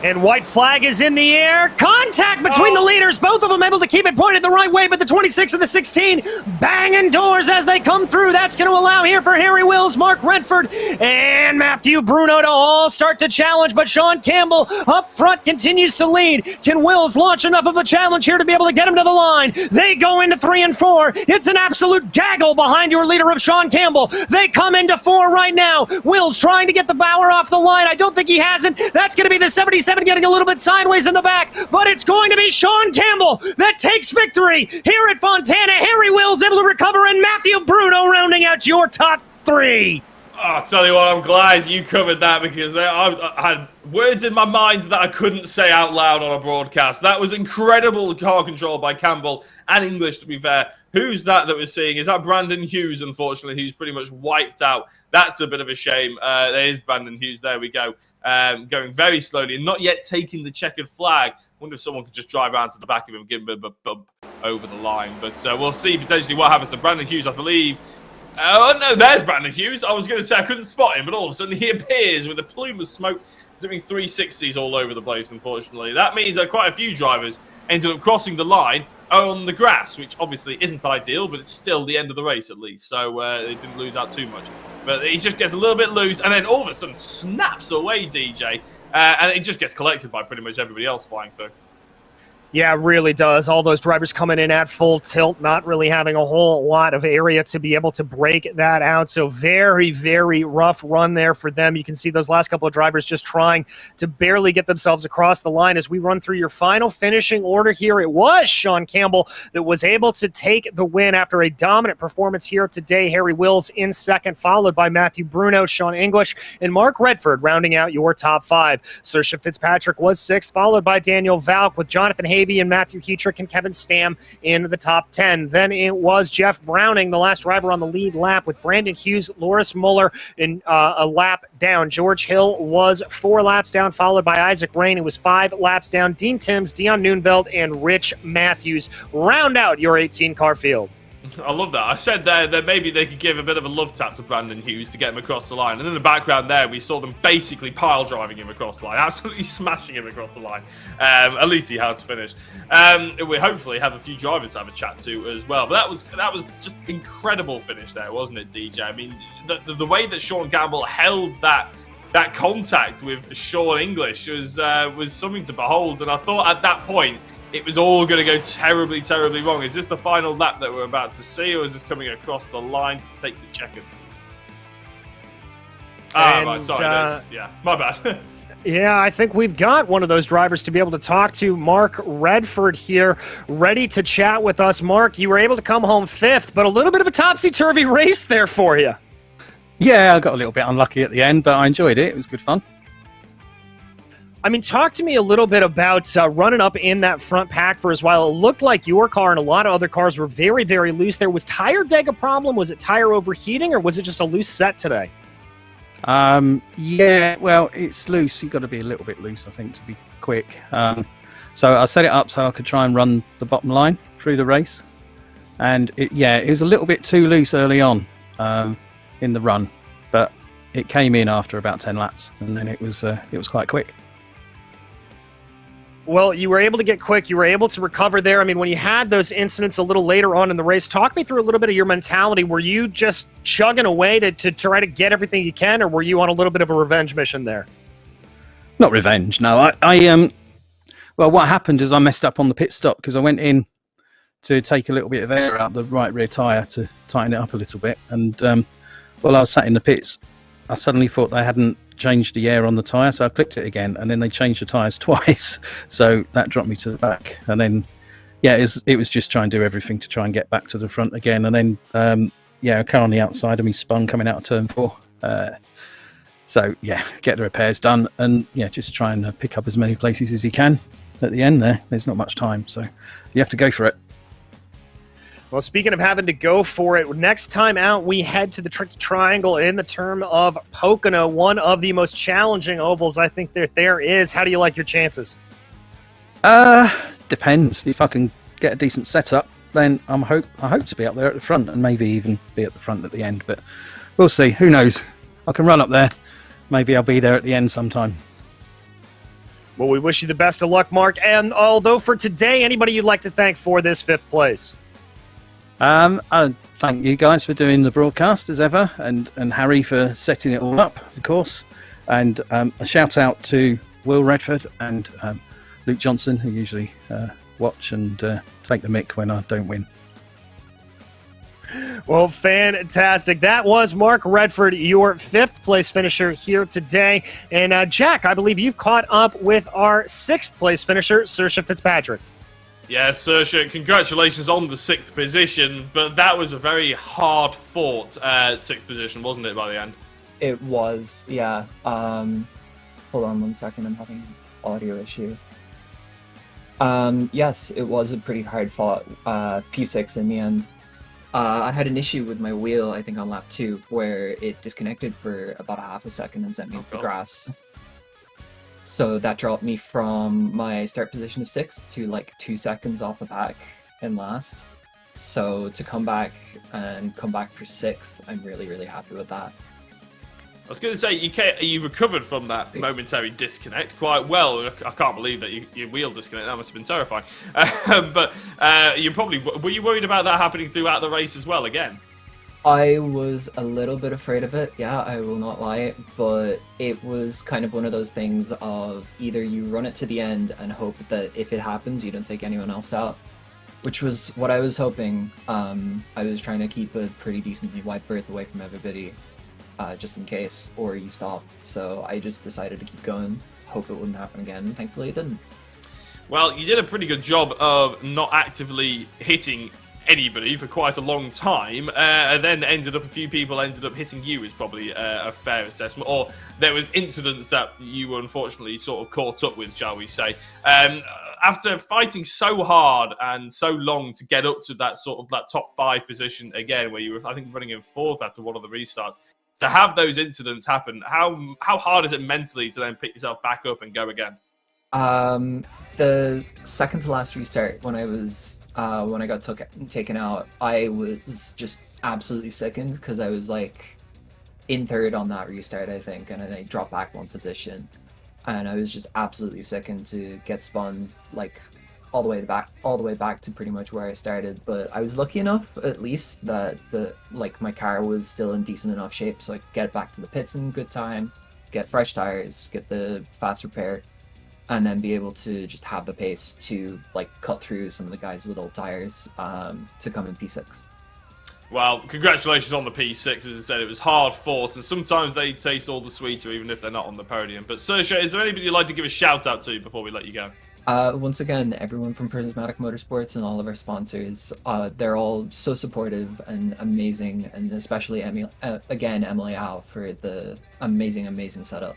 And white flag is in the air. Contact between the leaders. Both of them able to keep it pointed the right way, but the 26 and the 16 banging doors as they come through. That's going to allow here for Harry Wills, Mark Redford, and Matthew Bruno to all start to challenge, but Sean Campbell up front continues to lead. Can Wills launch enough of a challenge here to be able to get him to the line? They go into 3 and 4. It's an absolute gaggle behind your leader of Sean Campbell. They come into 4 right now. Wills trying to get the Bauer off the line. I don't think he hasn't. That's going to be the 77 getting a little bit sideways in the back, but it's going to be Sean Campbell that takes victory here at Fontana. Harry Wills able to recover, and Matthew Bruno rounding out your top 3. I'll tell you what, I'm glad you covered that because I had words in my mind that I couldn't say out loud on a broadcast. That was incredible car control by Campbell and English, to be fair. Who's that we're seeing? Is that Brandon Hughes, unfortunately, who's pretty much wiped out? That's a bit of a shame. There is Brandon Hughes. There we go. Going very slowly and not yet taking the checkered flag. Wonder if someone could just drive around to the back of him and give him a bit of a bump over the line. But we'll see potentially what happens to Brandon Hughes, I believe. Oh, no, there's Brandon Hughes. I was going to say I couldn't spot him, but all of a sudden he appears with a plume of smoke doing 360s all over the place, unfortunately. That means that quite a few drivers ended up crossing the line on the grass, which obviously isn't ideal, but it's still the end of the race at least, so they didn't lose out too much. But he just gets a little bit loose, and then all of a sudden snaps away, DJ, and it just gets collected by pretty much everybody else flying through. Yeah, it really does. All those drivers coming in at full tilt, not really having a whole lot of area to be able to break that out. So very, very rough run there for them. You can see those last couple of drivers just trying to barely get themselves across the line. As we run through your final finishing order here, it was Sean Campbell that was able to take the win after a dominant performance here today. Harry Wills in second, followed by Matthew Bruno, Sean English, and Mark Redford rounding out your top 5. Saoirse Fitzpatrick was 6th, followed by Daniel Valk with Jonathan Havey and Matthew Heatrick and Kevin Stam in the top 10. Then it was Jeff Browning, the last driver on the lead lap, with Brandon Hughes, Loris Muller in a lap down. George Hill was 4 laps down, followed by Isaac Rain, who was 5 laps down. Dean Timms, Dion Noonveld, and Rich Matthews round out your 18-car field. I love that. I said there that maybe they could give a bit of a love tap to Brandon Hughes to get him across the line. And in the background there, we saw them basically pile driving him across the line, absolutely smashing him across the line. At least he has finished. We hopefully have a few drivers to have a chat to as well. But that was just incredible finish there, wasn't it, DJ? I mean, the way that Sean Campbell held that contact with Sean English was something to behold. And I thought at that point, it was all going to go terribly, terribly wrong. Is this the final lap that we're about to see, or is this coming across the line to take the checkered? Right, sorry, yeah, my bad. Yeah, I think we've got one of those drivers to be able to talk to. Mark Redford here, ready to chat with us. Mark, you were able to come home 5th, but a little bit of a topsy-turvy race there for you. Yeah, I got a little bit unlucky at the end, but I enjoyed it. It was good fun. I mean, talk to me a little bit about running up in that front pack for as while. It looked like your car and a lot of other cars were very, very loose there. Was tire deg a problem? Was it tire overheating, or was it just a loose set today? Yeah, well, it's loose. You've got to be a little bit loose, I think, to be quick. So I set it up so I could try and run the bottom line through the race. And it was a little bit too loose early on in the run, but it came in after about 10 laps, and then it was quite quick. Well, you were able to get quick. You were able to recover there. I mean, when you had those incidents a little later on in the race, talk me through a little bit of your mentality. Were you just chugging away to try to get everything you can, or were you on a little bit of a revenge mission there? Not revenge, no. Well, what happened is I messed up on the pit stop because I went in to take a little bit of air out the right rear tyre to tighten it up a little bit. And while I was sat in the pits, I suddenly thought they hadn't changed the air on the tyre, so I clipped it again, and then they changed the tyres twice, so that dropped me to the back. And then it was just trying to do everything to try and get back to the front again. And then a car on the outside of me spun coming out of turn 4, so get the repairs done, and just try and pick up as many places as you can at the end. There's not much time, so you have to go for it. Well, speaking of having to go for it, next time out, we head to the Tricky Triangle in the term of Pocono, one of the most challenging ovals I think there is. How do you like your chances? Depends. If I can get a decent setup, then I hope to be up there at the front, and maybe even be at the front at the end. But we'll see. Who knows? I can run up there. Maybe I'll be there at the end sometime. Well, we wish you the best of luck, Mark. And although for today, anybody you'd like to thank for this 5th place? I thank you guys for doing the broadcast as ever, and Harry for setting it all up, of course. And a shout out to Will Redford and Luke Johnson, who usually watch and take the mick when I don't win. Well, fantastic. That was Mark Redford, your 5th place finisher here today. And Jack, I believe you've caught up with our 6th place finisher, Saoirse Fitzpatrick. Yeah, Saoirse, congratulations on the 6th position, but that was a very hard-fought 6th position, wasn't it, by the end? It was, yeah. Hold on 1 second, I'm having an audio issue. Yes, it was a pretty hard-fought P6 in the end. I had an issue with my wheel, I think on lap 2, where it disconnected for about a half a second and sent me into the grass. So that dropped me from my start position of 6th to like 2 seconds off the back in last. So to come back for 6th, I'm really, really happy with that. I was going to say, you recovered from that momentary disconnect quite well. I can't believe that your wheel disconnect. That must have been terrifying. But were you worried about that happening throughout the race as well again? I was a little bit afraid of it, yeah, I will not lie, but it was kind of one of those things of either you run it to the end and hope that if it happens, you don't take anyone else out, which was what I was hoping. I was trying to keep a pretty decently wide berth away from everybody, just in case, or you stop. So I just decided to keep going, hope it wouldn't happen again, and thankfully it didn't. Well, you did a pretty good job of not actively hitting anybody for quite a long time, and then a few people ended up hitting you, is probably a fair assessment. Or there was incidents that you were unfortunately sort of caught up with, shall we say. After fighting so hard and so long to get up to that top 5 position again, where you were, I think, running in 4th after one of the restarts, to have those incidents happen, how hard is it mentally to then pick yourself back up and go again? The second to last restart, when I got taken out, I was just absolutely sickened because I was like in 3rd on that restart, I think, and then I dropped back 1 position, and I was just absolutely sickened to get spun like all the way back to pretty much where I started. But I was lucky enough, at least, that my car was still in decent enough shape, so I could get back to the pits in good time, get fresh tires, get the fast repair, and then be able to just have the pace to cut through some of the guys with old tires to come in P6. Well, congratulations on the P6. As I said, it was hard fought, and sometimes they taste all the sweeter, even if they're not on the podium. But Saoirse, is there anybody you'd like to give a shout out to before we let you go? Once again, everyone from Prismatic Motorsports and all of our sponsors, they're all so supportive and amazing, and especially Emily Howe for the amazing setup.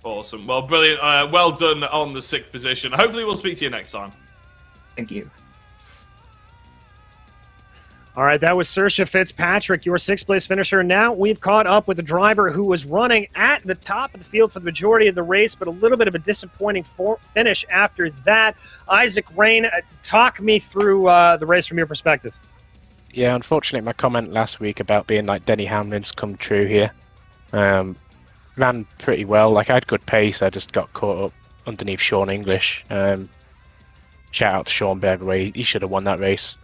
Awesome. Well, brilliant. Well done on the 6th position. Hopefully we'll speak to you next time. Thank you. All right, that was Saoirse Fitzpatrick, your 6th place finisher. Now we've caught up with the driver who was running at the top of the field for the majority of the race, but a little bit of a disappointing finish after that. Isaac Rain, talk me through the race from your perspective. Yeah, unfortunately, my comment last week about being like Denny Hamlin's come true here. Ran pretty well. Like, I had good pace. I just got caught up underneath Sean English. Shout out to Sean Beverway. He should have won that race.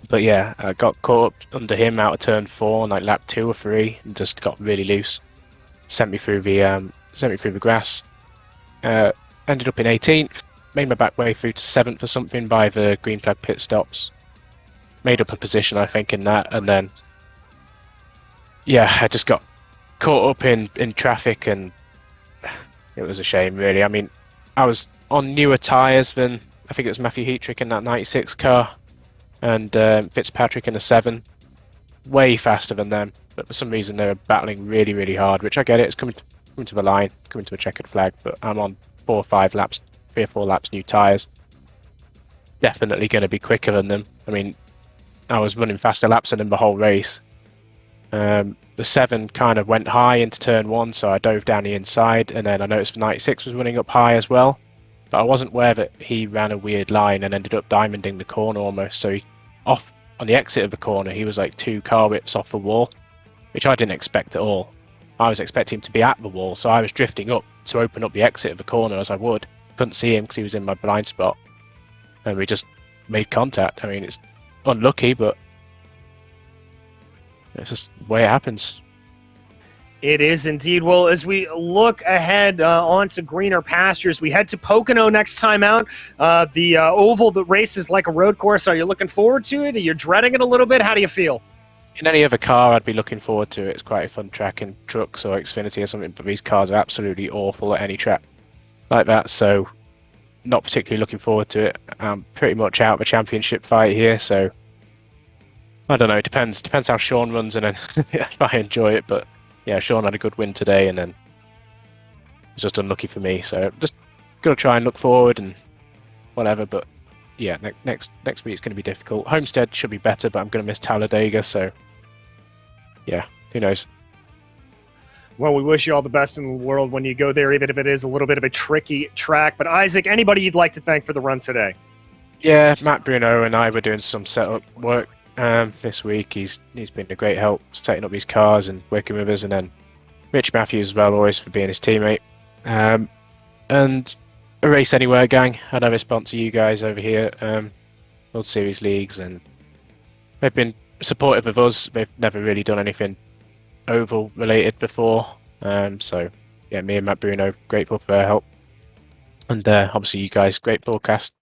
But yeah, I got caught up under him out of turn 4 on like lap 2 or 3 and just got really loose. Sent me through the grass. Ended up in 18th. Made my back way through to 7th or something by the green flag pit stops. Made up a position, I think, in that, and then yeah, I just got caught up in traffic, and it was a shame, really. I mean, I was on newer tyres than, I think it was Matthew Heatrick in that 96 car, and Fitzpatrick in a 7. Way faster than them, but for some reason they were battling really hard, which I get it. It's coming to the line, coming to a checkered flag, but I'm on 3 or 4 laps new tyres. Definitely going to be quicker than them. I mean, I was running faster laps than them the whole race. The 7 kind of went high into turn 1, so I dove down the inside, and then I noticed the 96 was running up high as well, but I wasn't aware that he ran a weird line and ended up diamonding the corner almost. So he, off on the exit of the corner, he was like 2 car whips off the wall, which I didn't expect at all. I was expecting him to be at the wall, so I was drifting up to open up the exit of the corner as I would. Couldn't see him because he was in my blind spot, and we just made contact. I mean, it's unlucky, but it's just the way it happens. It is indeed. Well, as we look ahead onto greener pastures, we head to Pocono next time out. The oval, the race is like a road course. Are you looking forward to it? Are you dreading it a little bit? How do you feel? In any other car, I'd be looking forward to it. It's quite a fun track in trucks or Xfinity or something, but these cars are absolutely awful at any track like that, so not particularly looking forward to it. I'm pretty much out of a championship fight here, so I don't know. It depends how Sean runs, and then if I enjoy it. But yeah, Sean had a good win today, and then it's just unlucky for me. So just got to try and look forward and whatever. But yeah, next week's going to be difficult. Homestead should be better, but I'm going to miss Talladega. So yeah, who knows? Well, we wish you all the best in the world when you go there, even if it is a little bit of a tricky track. But Isaac, anybody you'd like to thank for the run today? Yeah, Matt Bruno and I were doing some setup work this week. He's been a great help setting up these cars and working with us, and then Rich Matthews as well, always for being his teammate. And a Race Anywhere gang, another sponsor you guys over here, World Series Leagues, and they've been supportive of us. They've never really done anything oval related before, so yeah, me and Matt Bruno grateful for their help, and obviously you guys, great broadcast.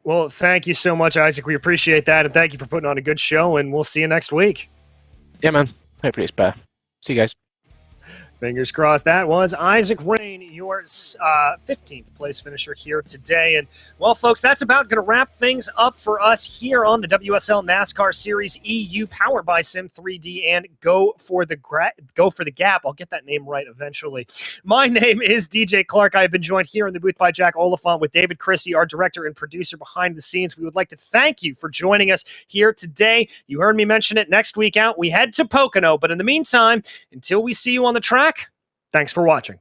Well, thank you so much, Isaac. We appreciate that, and thank you for putting on a good show, and we'll see you next week. Yeah, man, hopefully it's better. See you guys. Fingers crossed. That was Isaac Rain, your 15th place finisher here today. And, well, folks, that's about going to wrap things up for us here on the WSL NASCAR Series EU, powered by SIM3D and Go for the Gap. I'll get that name right eventually. My name is DJ Clark. I've been joined here in the booth by Jack Oliphant with David Christie, our director and producer behind the scenes. We would like to thank you for joining us here today. You heard me mention it. Next week out, we head to Pocono. But in the meantime, until we see you on the track, thanks for watching.